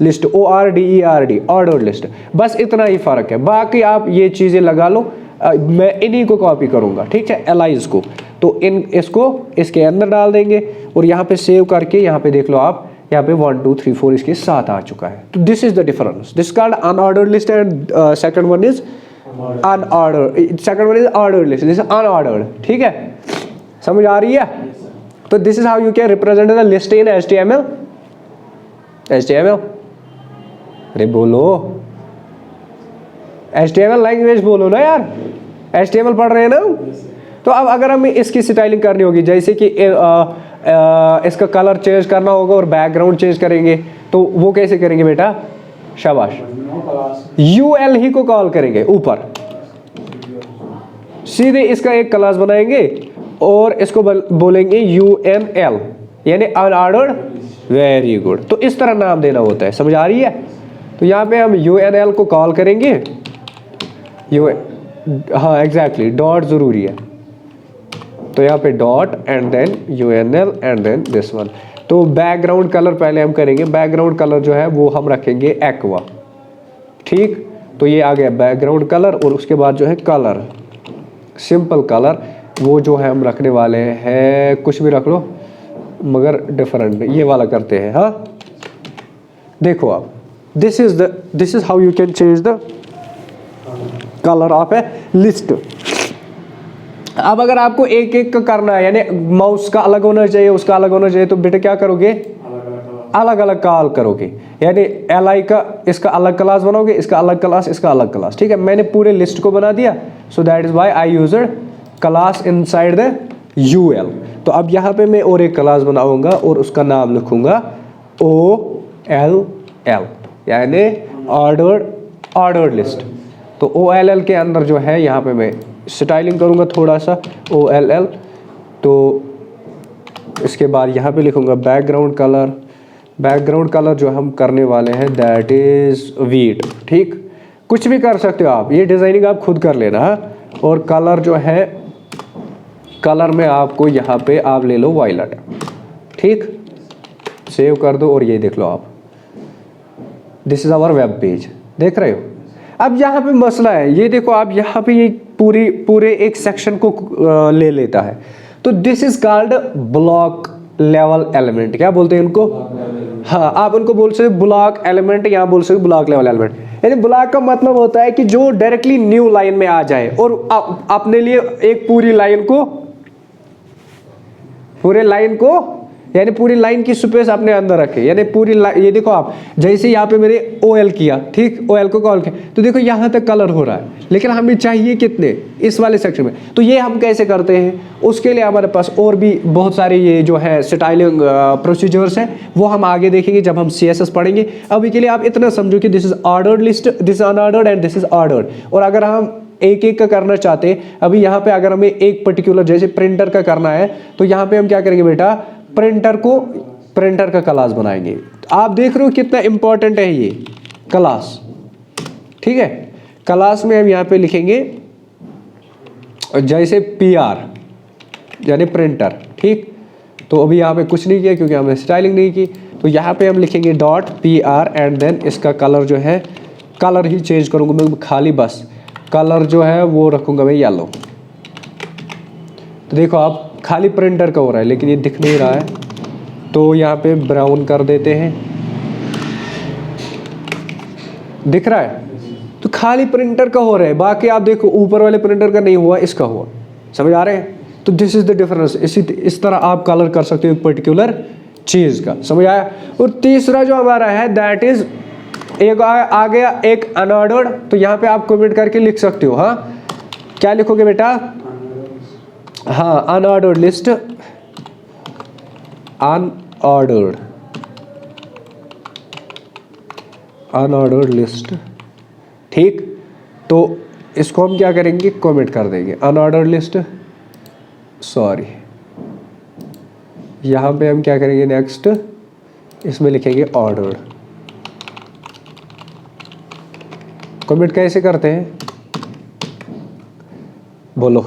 Speaker 1: list, ORDERD ordered list. बस इतना ही फर्क है, बाकी आप ये चीजें लगा लो। मैं इन्हीं को कॉपी करूंगा, ठीक है, एलाइज को। तो इसको इसके अंदर डाल देंगे और यहाँ पे सेव करके यहाँ पे देख लो आप, यहाँ पे 1 2 3 4 इसके साथ आ चुका है। तो this is the difference. This called unordered list and second one is unordered, second one is ordered list, this is unordered, ठीक है। समझ आ रही है? तो this is how you can represent the list in HTML। HTML, अरे बोलो HTML language बोलो ना यार, HTML पढ़ रहे हैं ना। तो अब अगर हमें इसकी स्टाइलिंग करनी होगी, जैसे कि इसका कलर चेंज करना होगा और बैकग्राउंड चेंज करेंगे, तो वो कैसे करेंगे बेटा? शाबाश, UL ही को कॉल करेंगे ऊपर, सीधे इसका एक क्लास बनाएंगे और इसको बोलेंगे UNL, यानी अनऑर्डर्ड। Very good. तो इस तरह नाम देना होता है। समझ आ रही है? तो यहाँ पे हम UNL को कॉल करेंगे, हाँ एग्जैक्टली, डॉट जरूरी है। तो यहाँ पे dot and then UNL and then this one. तो बैकग्राउंड कलर पहले हम करेंगे, बैकग्राउंड कलर जो है वो हम रखेंगे एक्वा, ठीक। तो ये आ गया बैकग्राउंड कलर। और उसके बाद जो है कलर, सिंपल कलर, वो जो है हम रखने वाले हैं, कुछ भी रख लो मगर डिफरेंट, ये वाला करते हैं। हाँ देखो आप, this is how you can change the colour of A list. अब अगर आपको एक एक का करना है, यानी माउस का अलग होना चाहिए, उसका अलग होना चाहिए, तो बेटा क्या करोगे? अलग अलग कॉल करोगे। यानी LI का इसका अलग क्लास बनाओगे, इसका अलग क्लास, इसका अलग क्लास, ठीक है। मैंने पूरे लिस्ट को बना दिया, so that is why I used class inside the UL। तो अब यहाँ पे मैं और एक क्लास बनाऊंगा और उसका नाम लिखूंगा OLL, यानी ऑर्डर्ड लिस्ट। तो OLL के अंदर जो है यहाँ पे मैं स्टाइलिंग करूँगा थोड़ा सा OLL। तो इसके बाद यहाँ पे लिखूँगा बैकग्राउंड कलर। बैकग्राउंड कलर जो हम करने वाले हैं दैट इज व्हीट, ठीक। कुछ भी कर सकते हो आप, ये डिज़ाइनिंग आप खुद कर लेना। और कलर जो है, कलर में आपको यहाँ पे आप ले लो वायलेट, ठीक। सेव कर दो और ये देख लो आप, this is our web page, देख रहे हो। अब यहाँ पे मसला है, ये देखो आप यहाँ पे ये पूरे एक सेक्शन को ले लेता है, तो this is called block level element. क्या बोलते हैं इनको? हाँ, आप उनको बोल सकते ब्लॉक एलिमेंट, यहाँ बोल सकते ब्लॉक लेवल एलिमेंट। यानी ब्लॉक का मतलब होता है कि जो डायरेक्टली न्यू लाइन में आ जाए और अपने लिए एक पूरी लाइन को यानी पूरी लाइन की स्पेस अपने अंदर रखे, यानी पूरी ये देखो आप, जैसे यहाँ पे मैंने OL किया, ठीक, OL को कॉल किया, तो देखो यहाँ तक कलर हो रहा है, लेकिन हमें चाहिए कितने इस वाले सेक्शन में। तो ये हम कैसे करते हैं, उसके लिए हमारे पास और भी बहुत सारे ये जो है स्टाइलिंग प्रोसीजर्स हैं, वो हम आगे देखेंगे जब हम CSS पढ़ेंगे। अभी के लिए आप इतना समझो कि this is ordered list, this is unordered and this is ordered. और अगर हम एक एक का करना चाहते हैं, अभी यहाँ पे अगर हमें एक पर्टिकुलर जैसे प्रिंटर का करना है, तो यहाँ पे हम क्या करेंगे बेटा, प्रिंटर का क्लास बनाएंगे। आप देख रहे हो कितना इंपॉर्टेंट है ये क्लास, ठीक है। क्लास में हम यहाँ पे लिखेंगे जैसे PR यानी प्रिंटर, ठीक। तो अभी यहाँ पे कुछ नहीं किया क्योंकि हमने स्टाइलिंग नहीं की, तो यहाँ पे हम लिखेंगे .PR एंड देन इसका कलर जो है, कलर ही चेंज करूँगा मैं खाली, बस कलर जो है वो रखूँगा मैं येलो। तो देखो आप खाली प्रिंटर का हो रहा है लेकिन ये दिख नहीं रहा है, तो यहाँ पे ब्राउन कर देते हैं, दिख रहा है। तो खाली प्रिंटर का हो रहा है, बाकी आप देखो ऊपर वाले प्रिंटर का नहीं हुआ, इसका हुआ। समझ आ रहे हैं? तो दिस इज द डिफरेंस। इस तरह आप कलर कर सकते हो एक पर्टिकुलर चीज का, समझ आया। और तीसरा जो हमारा है दैट इज एक आ गया एक अनऑर्डर्ड, तो यहाँ पे आप कमेंट करके लिख सकते हो। हाँ, क्या लिखोगे बेटा? हाँ, अनऑर्डर्ड लिस्ट, अनऑर्डर्ड लिस्ट, ठीक। तो इसको हम क्या करेंगे, कमेंट कर देंगे अनऑर्डर्ड लिस्ट, सॉरी, यहाँ पे हम क्या करेंगे नेक्स्ट, इसमें लिखेंगे ऑर्डर्ड। कमेंट कैसे करते हैं, बोलो?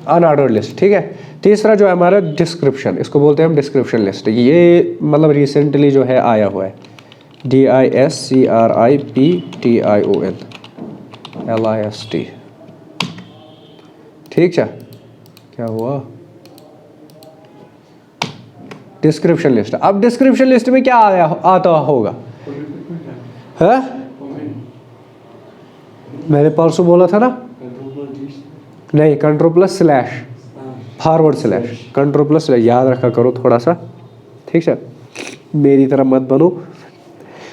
Speaker 1: अनऑर्डर्ड लिस्ट, ठीक है। तीसरा जो है हमारा डिस्क्रिप्शन, इसको बोलते हैं हम डिस्क्रिप्शन लिस्ट। ये मतलब रिसेंटली जो है आया हुआ है, DISCRIPTION LIST, ठीक है। क्या हुआ? Description list. अब डिस्क्रिप्शन लिस्ट में क्या आता होगा? है, मैंने परसों बोला था ना, नहीं, कंट्रोल+/ फॉरवर्ड स्लैश, कंट्रोल+/ याद रखा करो थोड़ा सा, ठीक है, मेरी तरह मत बनो।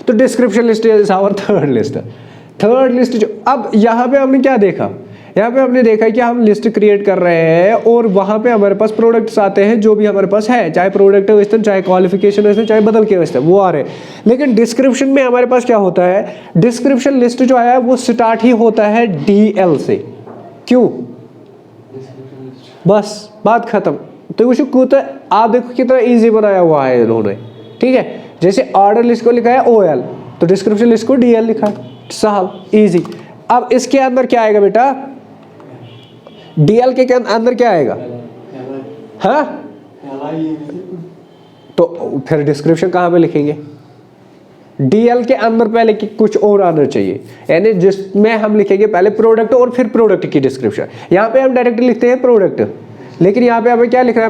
Speaker 1: तो description list is our third list. जो अब यहाँ पे हमने क्या देखा, यहाँ पे हमने देखा कि हम लिस्ट क्रिएट कर रहे हैं और वहाँ पे हमारे पास प्रोडक्ट्स आते हैं जो भी हमारे पास है, चाहे प्रोडक्ट वेस्टर्न, चाहे क्वालिफिकेशन वेस्टर्न, चाहे बदल के वेस्टर्न, वो आ रहे हैं। लेकिन डिस्क्रिप्शन में हमारे पास क्या होता है, डिस्क्रिप्शन लिस्ट जो है वो स्टार्ट ही होता है DL से। क्यों? बस बात खत्म। तो वो आप देखो कितना इजी बनाया हुआ है इन्होंने, ठीक है। जैसे ऑर्डर लिस्ट को लिखा है OL, तो डिस्क्रिप्शन लिस्ट को DL लिखा है, सहल, इजी। अब इसके अंदर क्या आएगा बेटा, DL के अंदर क्या आएगा, हाँ, तो फिर डिस्क्रिप्शन कहाँ पे लिखेंगे? DL के अंदर पहले कुछ और आना चाहिए, यानी जिसमें हम लिखेंगे पहले प्रोडक्ट और फिर प्रोडक्ट की डिस्क्रिप्शन। यहाँ पे हम डायरेक्टली लिखते हैं प्रोडक्ट, लेकिन यहाँ पे हमें क्या लिखना है,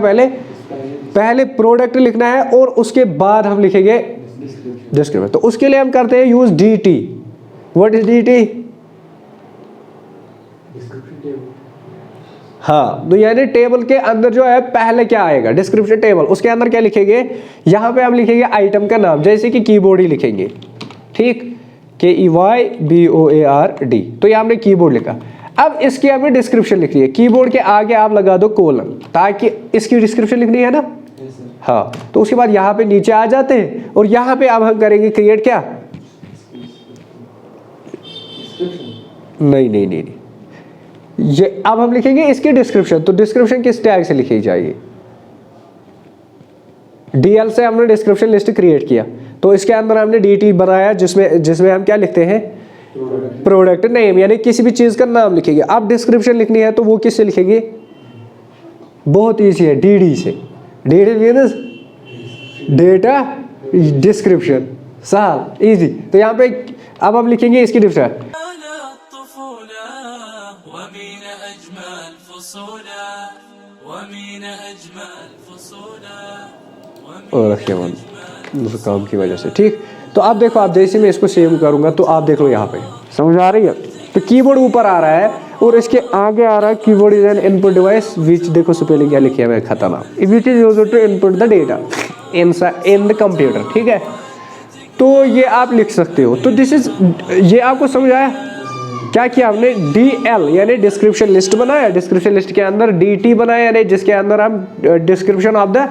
Speaker 1: पहले प्रोडक्ट लिखना है और उसके बाद हम लिखेंगे डिस्क्रिप्शन। तो उसके लिए हम करते हैं use DT। What is DT? हाँ, तो यानी टेबल के अंदर जो है पहले क्या आएगा, डिस्क्रिप्शन टेबल, उसके अंदर क्या लिखेंगे, यहाँ पे हम लिखेंगे आइटम का नाम, जैसे कि कीबोर्ड ही लिखेंगे, ठीक, KEYBOARD। तो ये हमने कीबोर्ड लिखा। अब इसकी हमें डिस्क्रिप्शन लिखनी है, कीबोर्ड के आगे आप लगा दो कोलन, ताकि इसकी डिस्क्रिप्शन लिखनी है ना। हाँ, तो उसके बाद यहाँ पे नीचे आ जाते हैं और यहाँ पे अब हम करेंगे क्रिएट क्या, नहीं, ये अब हम लिखेंगे इसकी डिस्क्रिप्शन। तो डिस्क्रिप्शन किस टैग से लिखी जाएगी, DL से हमने डिस्क्रिप्शन लिस्ट क्रिएट किया, तो इसके अंदर हमने DT बनाया जिसमें हम क्या लिखते हैं, प्रोडक्ट नेम, यानी किसी भी चीज का नाम लिखेंगे। अब डिस्क्रिप्शन लिखनी है तो वो किससे लिखेंगे, बहुत ईजी है, DD से। DD मीन्स डेटा डिस्क्रिप्शन, सहल, इजी। तो यहाँ पे अब हम लिखेंगे इसकी डिफरेंस। और रखिए काम की वजह से, ठीक। तो अब देखो, आप जैसे मैं इसको सेव करूंगा तो आप देख लो यहाँ पे समझ आ रही है। तो कीबोर्ड ऊपर आ रहा है और इसके आगे आ रहा है keyboard is an input device which, देखो स्पेलिंग क्या लिखा है खतरनाक, which is used to input the data in the computer, ठीक है। तो ये आप लिख सकते हो। तो दिस इज, ये आपको समझ आया क्या किया हमने? DL यानी डिस्क्रिप्शन लिस्ट बनाया, डिस्क्रिप्शन लिस्ट के अंदर DT बनाया यानी जिसके अंदर हम डिस्क्रिप्शन ऑफ द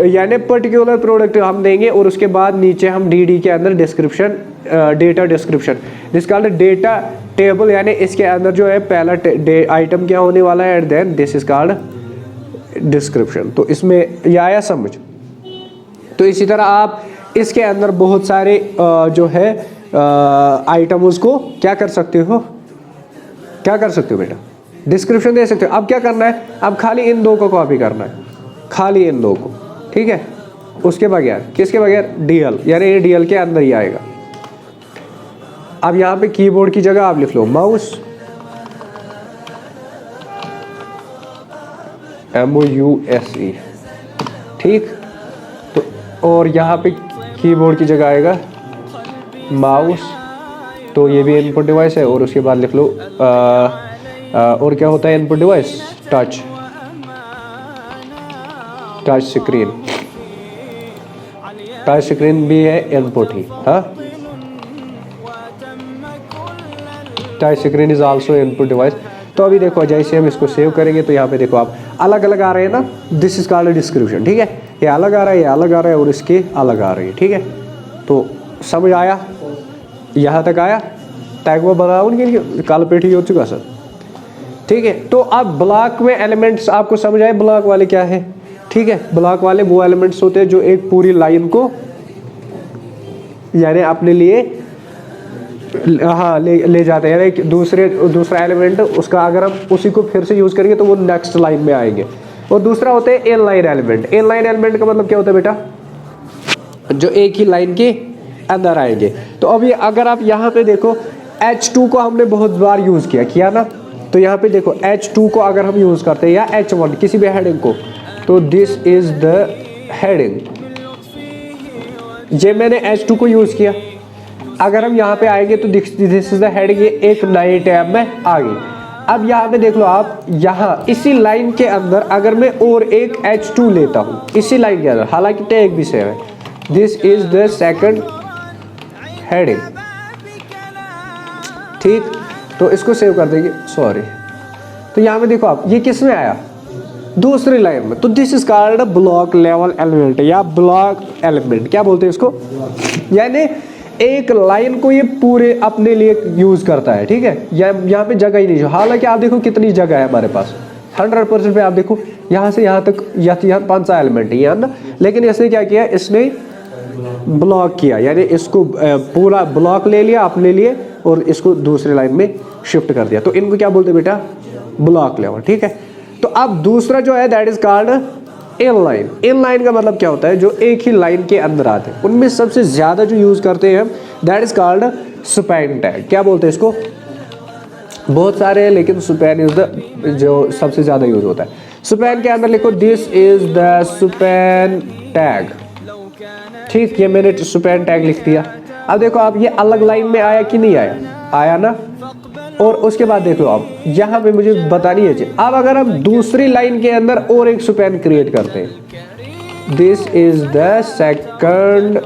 Speaker 1: यानी पर्टिकुलर प्रोडक्ट हम देंगे, और उसके बाद नीचे हम DD के अंदर description, data description, this called data table, यानी इसके अंदर जो है पहला आइटम क्या होने वाला है, and then this is called description. तो इसमें ये आया समझ। तो इसी तरह आप इसके अंदर बहुत सारे जो है आइटम उसको क्या कर सकते हो, क्या कर सकते हो बेटा, डिस्क्रिप्शन दे सकते हो। अब क्या करना है, अब खाली इन दो को कॉपी करना है, खाली इन दो को, ठीक है। उसके बगैर, किसके बगैर? DL, यानी ये DL के अंदर ही आएगा। अब यहाँ पे कीबोर्ड की जगह आप लिख लो माउस, MOUSE, ठीक। तो और यहाँ पे कीबोर्ड की जगह आएगा माउस, तो ये भी इनपुट डिवाइस है। और उसके बाद लिख लो और क्या होता है input device? Touch screen, touch screen भी है इनपुट ही, हाँ। Touch screen is also input device. तो अभी देखो जैसे हम इसको सेव करेंगे तो यहाँ पे देखो आप अलग अलग आ रहे हैं ना, दिस इज कॉल्ड डिस्क्रिप्शन, ठीक है। ये अलग आ रहा है, ये अलग आ रहा है, और इसके अलग आ रही है, ठीक है। तो समझ आया, यहाँ तक आया? टैग वो बनाओ उनके लिए काल पेट ही हो चुका सर, ठीक है। तो अब ब्लॉक में एलिमेंट्स आपको समझ आए, ब्लॉक वाले क्या है, ठीक है। ब्लॉक वाले वो एलिमेंट्स होते हैं जो एक पूरी लाइन को यानी अपने लिए हाँ ले जाते हैं, यानी दूसरा एलिमेंट उसका अगर हम उसी को फिर से यूज करेंगे तो वो नेक्स्ट लाइन में आएंगे। और दूसरा होता है in line element. In line element का मतलब क्या होता है बेटा? जो एक ही लाइन के अंदर आएंगे। तो अभी अगर आप यहाँ पे देखो H2 को हमने बहुत बार यूज किया ना, तो यहाँ पे देखो H2 को अगर हम यूज करते हैं या H1 किसी भी हेडिंग को, तो दिस इज द हेडिंग। ये मैंने H2 को यूज किया, अगर हम यहाँ पे आएंगे तो दिस इज द हेडिंग, ये एक नए टैब में आ गई। अब यहाँ पे देख लो आप, यहाँ इसी लाइन के अंदर अगर मैं और एक H2 लेता हूँ इसी लाइन के अंदर, हालांकि टैग भी सेम है, this is the second heading, ठीक। तो इसको सेव कर देंगे, सॉरी। तो यहाँ पे देखो आप, ये किस में आया? दूसरी लाइन में। तो this is called block level element या ब्लॉक एलिमेंट, क्या बोलते हैं इसको? यानी एक लाइन को ये पूरे अपने लिए यूज करता है, ठीक है। यहाँ पे जगह ही नहीं है, हालांकि आप देखो कितनी जगह है हमारे पास, 100% पे आप देखो यहाँ से यहाँ तक, यहाँ 5 एलिमेंट है यहाँ ना, लेकिन इसने क्या किया, इसने ब्लॉक किया, यानी इसको पूरा ब्लॉक ले लिया अपने लिए और इसको दूसरी लाइन में शिफ्ट कर दिया। तो इनको क्या बोलते हैं बेटा? ब्लॉक लेवल, ठीक है। तो अब दूसरा जो है that is called in line. In line का मतलब क्या होता है? जो एक ही लाइन के अंदर आते हैं, उनमें सबसे ज्यादा जो यूज करते हैं हम that is called span tag. क्या बोलते हैं इसको? बहुत सारे हैं लेकिन स्पैन इज द जो सबसे ज्यादा यूज होता है। स्पैन के अंदर लिखो this is the span tag, ठीक। ये मैंने स्पैन टैग लिख दिया। अब देखो आप, ये अलग लाइन में आया कि नहीं आया? आया ना। और उसके बाद देख लो आप, यहाँ पे मुझे बतानी है चीज। अब अगर हम दूसरी लाइन के अंदर और एक स्पैन क्रिएट करते हैं, this is the second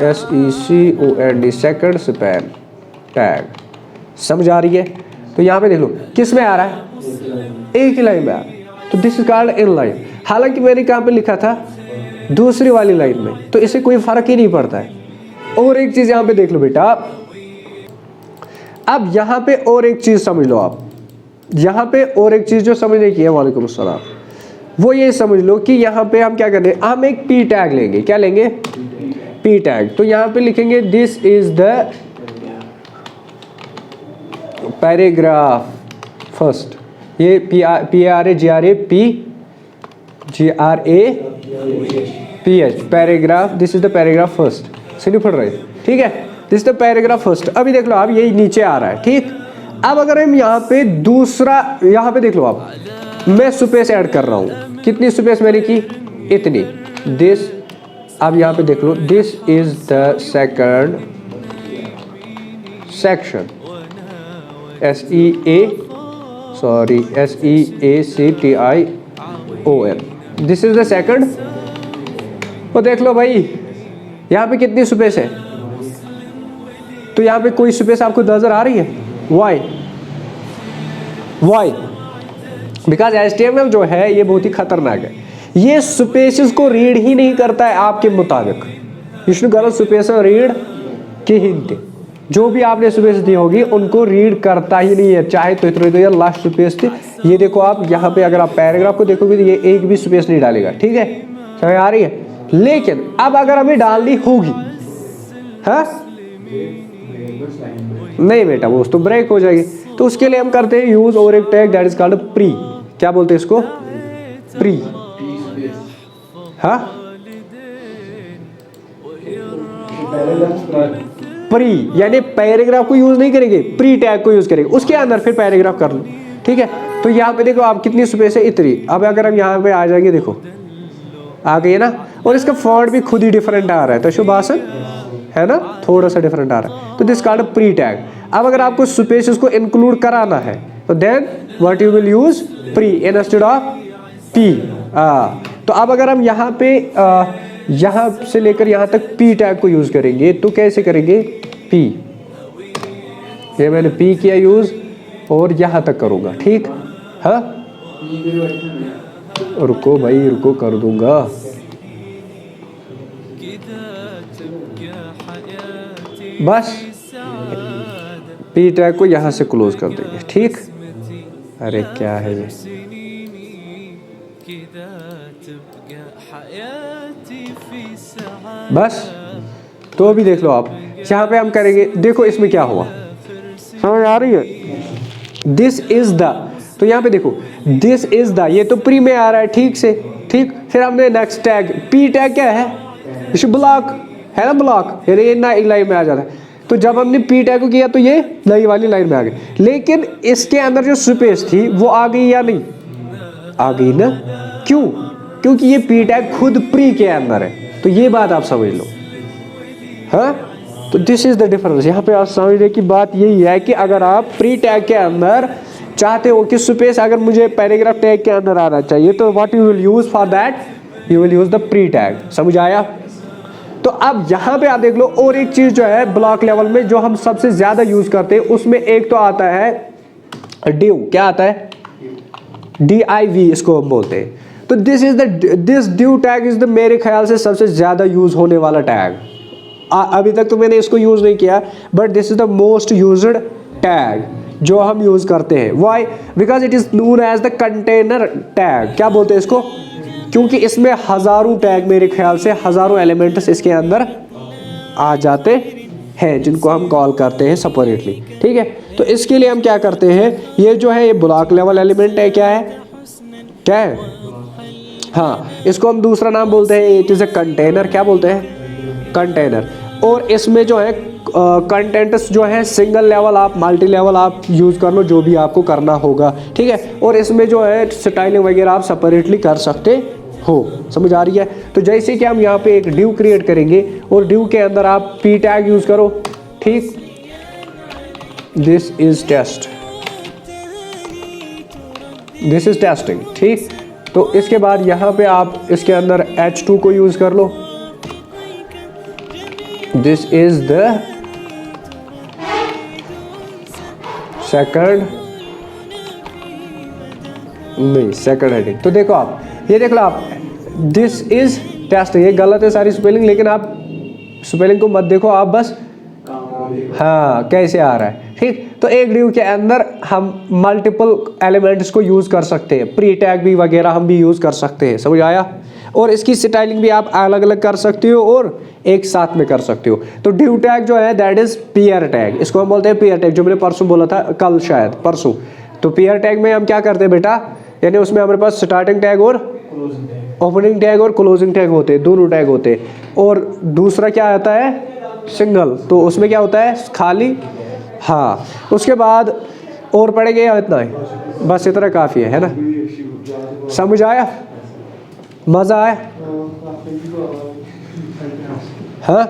Speaker 1: SECOND second span tag, समझ आ रही है? तो यहाँ पे देख लो किस में आ रहा है? एक ही लाइन में आ रहा है। तो this is called in line. हालांकि मैंने कहाँ पे लिखा था? दूसरी वाली लाइन में, तो इससे कोई फर्क ही नहीं पड़ता है। और एक चीज यहाँ पे देख लो बेटा, अब यहाँ पे और एक चीज समझ लो आप, यहाँ पे और एक चीज जो समझने की है, वालेकुम अस्सलाम, वो ये समझ लो कि यहाँ पे हम क्या करें, हम एक P टैग लेंगे। क्या लेंगे? P tag. तो यहाँ पे लिखेंगे this is the paragraph first. ये PARAGRAPH paragraph, this is the paragraph first. से नहीं पढ़ रहे, ठीक है। This the paragraph first. अभी देख लो आप, यही नीचे आ रहा है, ठीक। अब अगर हम यहाँ पे दूसरा, यहाँ पे देख लो आप, मैं स्पेस ऐड कर रहा हूँ। कितनी स्पेस मैंने की? इतनी। दिस, अब यहाँ पे देख लो, this is the second section, SEACTION, this is the second. तो देख लो भाई यहाँ पे कितनी स्पेस है, तो यहाँ पे कोई स्पेस आपको नजर आ रही है? वाई? बिकॉज HTML जो है ये बहुत ही खतरनाक है, ये स्पेसेस को रीड ही नहीं करता है आपके मुताबिक। विष्णु गलत स्पेस रीड की हिंट, जो भी आपने स्पेस दी होगी उनको रीड करता ही नहीं है, चाहे तो इतना तो लास्ट स्पेस थी। ये देखो आप यहाँ पे अगर आप पैराग्राफ को देखोगे तो ये एक भी स्पेस नहीं डालेगा, ठीक है, समझ आ रही है। लेकिन अब अगर हमें डालनी होगी, हाँ नहीं बेटा वो तो ब्रेक हो जाएगी, तो उसके लिए हम करते हैं यूज और एक tag that is called pre. क्या बोलते हैं इसको? प्री। हाँ, प्री यानी पैराग्राफ को यूज नहीं करेंगे, प्री टैग को यूज करेंगे, उसके अंदर फिर पैराग्राफ कर लो, ठीक है। तो यहाँ पे देखो आप कितनी स्पेस है? इतनी। अब अगर हम यहाँ पे आ जाएंगे, देखो आ गई ना, और इसका फॉन्ट भी खुद ही डिफरेंट आ रहा है, तो शुभासन है ना, थोड़ा सा डिफरेंट आ रहा है, तो दिस कॉल्ड प्री टैग। अब अगर आपको स्पेसेस को इंक्लूड कराना है तो then what you will use? Pre instead of P. तो अब अगर हम यहाँ पे यहाँ से लेकर यहाँ तक पी टैग को यूज करेंगे, तो कैसे करेंगे? पी, ये मैंने पी किया यूज और यहाँ तक करूँगा, ठीक। हाँ रुको भाई रुको, कर दूंगा। बस पी टैग को यहाँ से क्लोज कर देंगे, ठीक। अरे क्या है ये? बस तो अभी देख लो आप, यहाँ पे हम करेंगे, देखो इसमें क्या हुआ, समझ आ रही है? दिस इज द, तो यहाँ पे देखो दिस इज द, ये तो प्री में आ रहा है ठीक से, ठीक। फिर हमने नेक्स्ट टैग, पी टैग क्या है? ब्लॉक है ना, ब्लॉक यानी ये नई लाइन में आ जाता है। तो जब हमने पी टैग को किया तो ये नई वाली लाइन में आ गई, लेकिन इसके अंदर जो स्पेस थी वो आ गई या नहीं? आ गई ना। क्यों? क्योंकि ये पी टैग खुद प्री के अंदर है, तो ये बात आप समझ लो। हाँ, तो दिस इज द डिफरेंस। यहाँ पे आप समझने की बात यही है कि अगर आप प्री टैग के अंदर चाहते हो कि स्पेस अगर मुझे पैराग्राफ टैग के अंदर आना चाहिए, तो what you will use for that? You will use the pre tag. समझ आया? तो अब यहाँ पे आप देख लो, और एक चीज जो है ब्लॉक लेवल में जो हम सबसे ज्यादा यूज करते हैं, उसमें एक तो आता है डिव। क्या आता है? DIV इसको हम बोलते हैं। तो this div tag is the, मेरे ख्याल से सबसे ज्यादा यूज होने वाला टैग। अभी तक तो मैंने इसको यूज नहीं किया, but this is the most used tag जो हम यूज करते हैं। Why? Because it is known as the container tag. क्या बोलते हैं इसको? क्योंकि इसमें हजारों टैग, मेरे ख्याल से हजारों एलिमेंट्स इसके अंदर आ जाते हैं, जिनको हम कॉल करते हैं सेपरेटली, ठीक है। तो इसके लिए हम क्या करते हैं, ये जो है ये ब्लॉक लेवल एलिमेंट है, क्या है? क्या है? हाँ, इसको हम दूसरा नाम बोलते हैं, इट इज ए कंटेनर। क्या बोलते हैं? कंटेनर। और इसमें जो है कंटेंट्स जो है सिंगल लेवल, आप मल्टी लेवल आप यूज कर लो, जो भी आपको करना होगा, ठीक है। और इसमें जो है स्टाइलिंग वगैरह आप सेपरेटली कर सकते हो। समझ आ रही है? तो जैसे कि हम यहाँ पे एक डिव क्रिएट करेंगे और डिव के अंदर आप पी टैग यूज करो, ठीक। This is test, this is testing, ठीक। तो इसके बाद यहाँ पे आप इसके अंदर H2 को यूज कर लो। दिस इज द सेकंड, नहीं सेकंड हेडिंग। तो देखो आप, ये देख लो आप, दिस इज टेस्ट। ये गलत है सारी स्पेलिंग, लेकिन आप स्पेलिंग को मत देखो, आप बस हाँ कैसे आ रहा है, ठीक। तो एक डिव के अंदर हम मल्टीपल एलिमेंट्स को यूज कर सकते हैं, प्री टैग भी वगैरह हम भी यूज कर सकते हैं। समझ आया? और इसकी स्टाइलिंग भी आप अलग अलग कर सकते हो और एक साथ में कर सकते हो। तो डिव टैग जो है दैट इज पेयर टैग, इसको हम बोलते हैं पेयर टैग, जो मैंने परसों बोला था, कल शायद परसों। तो पेयर टैग में हम क्या करते हैं बेटा, यानी उसमें हमारे पास स्टार्टिंग टैग और ओपनिंग टैग और क्लोजिंग टैग होते हैं, दोनों टैग होते हैं। और दूसरा क्या आता है? सिंगल, तो उसमें क्या होता है खाली। हाँ, उसके बाद और पढ़ेंगे या इतना है, बस इतना काफ़ी है ना। समझ आया, मज़ा आया? हाँ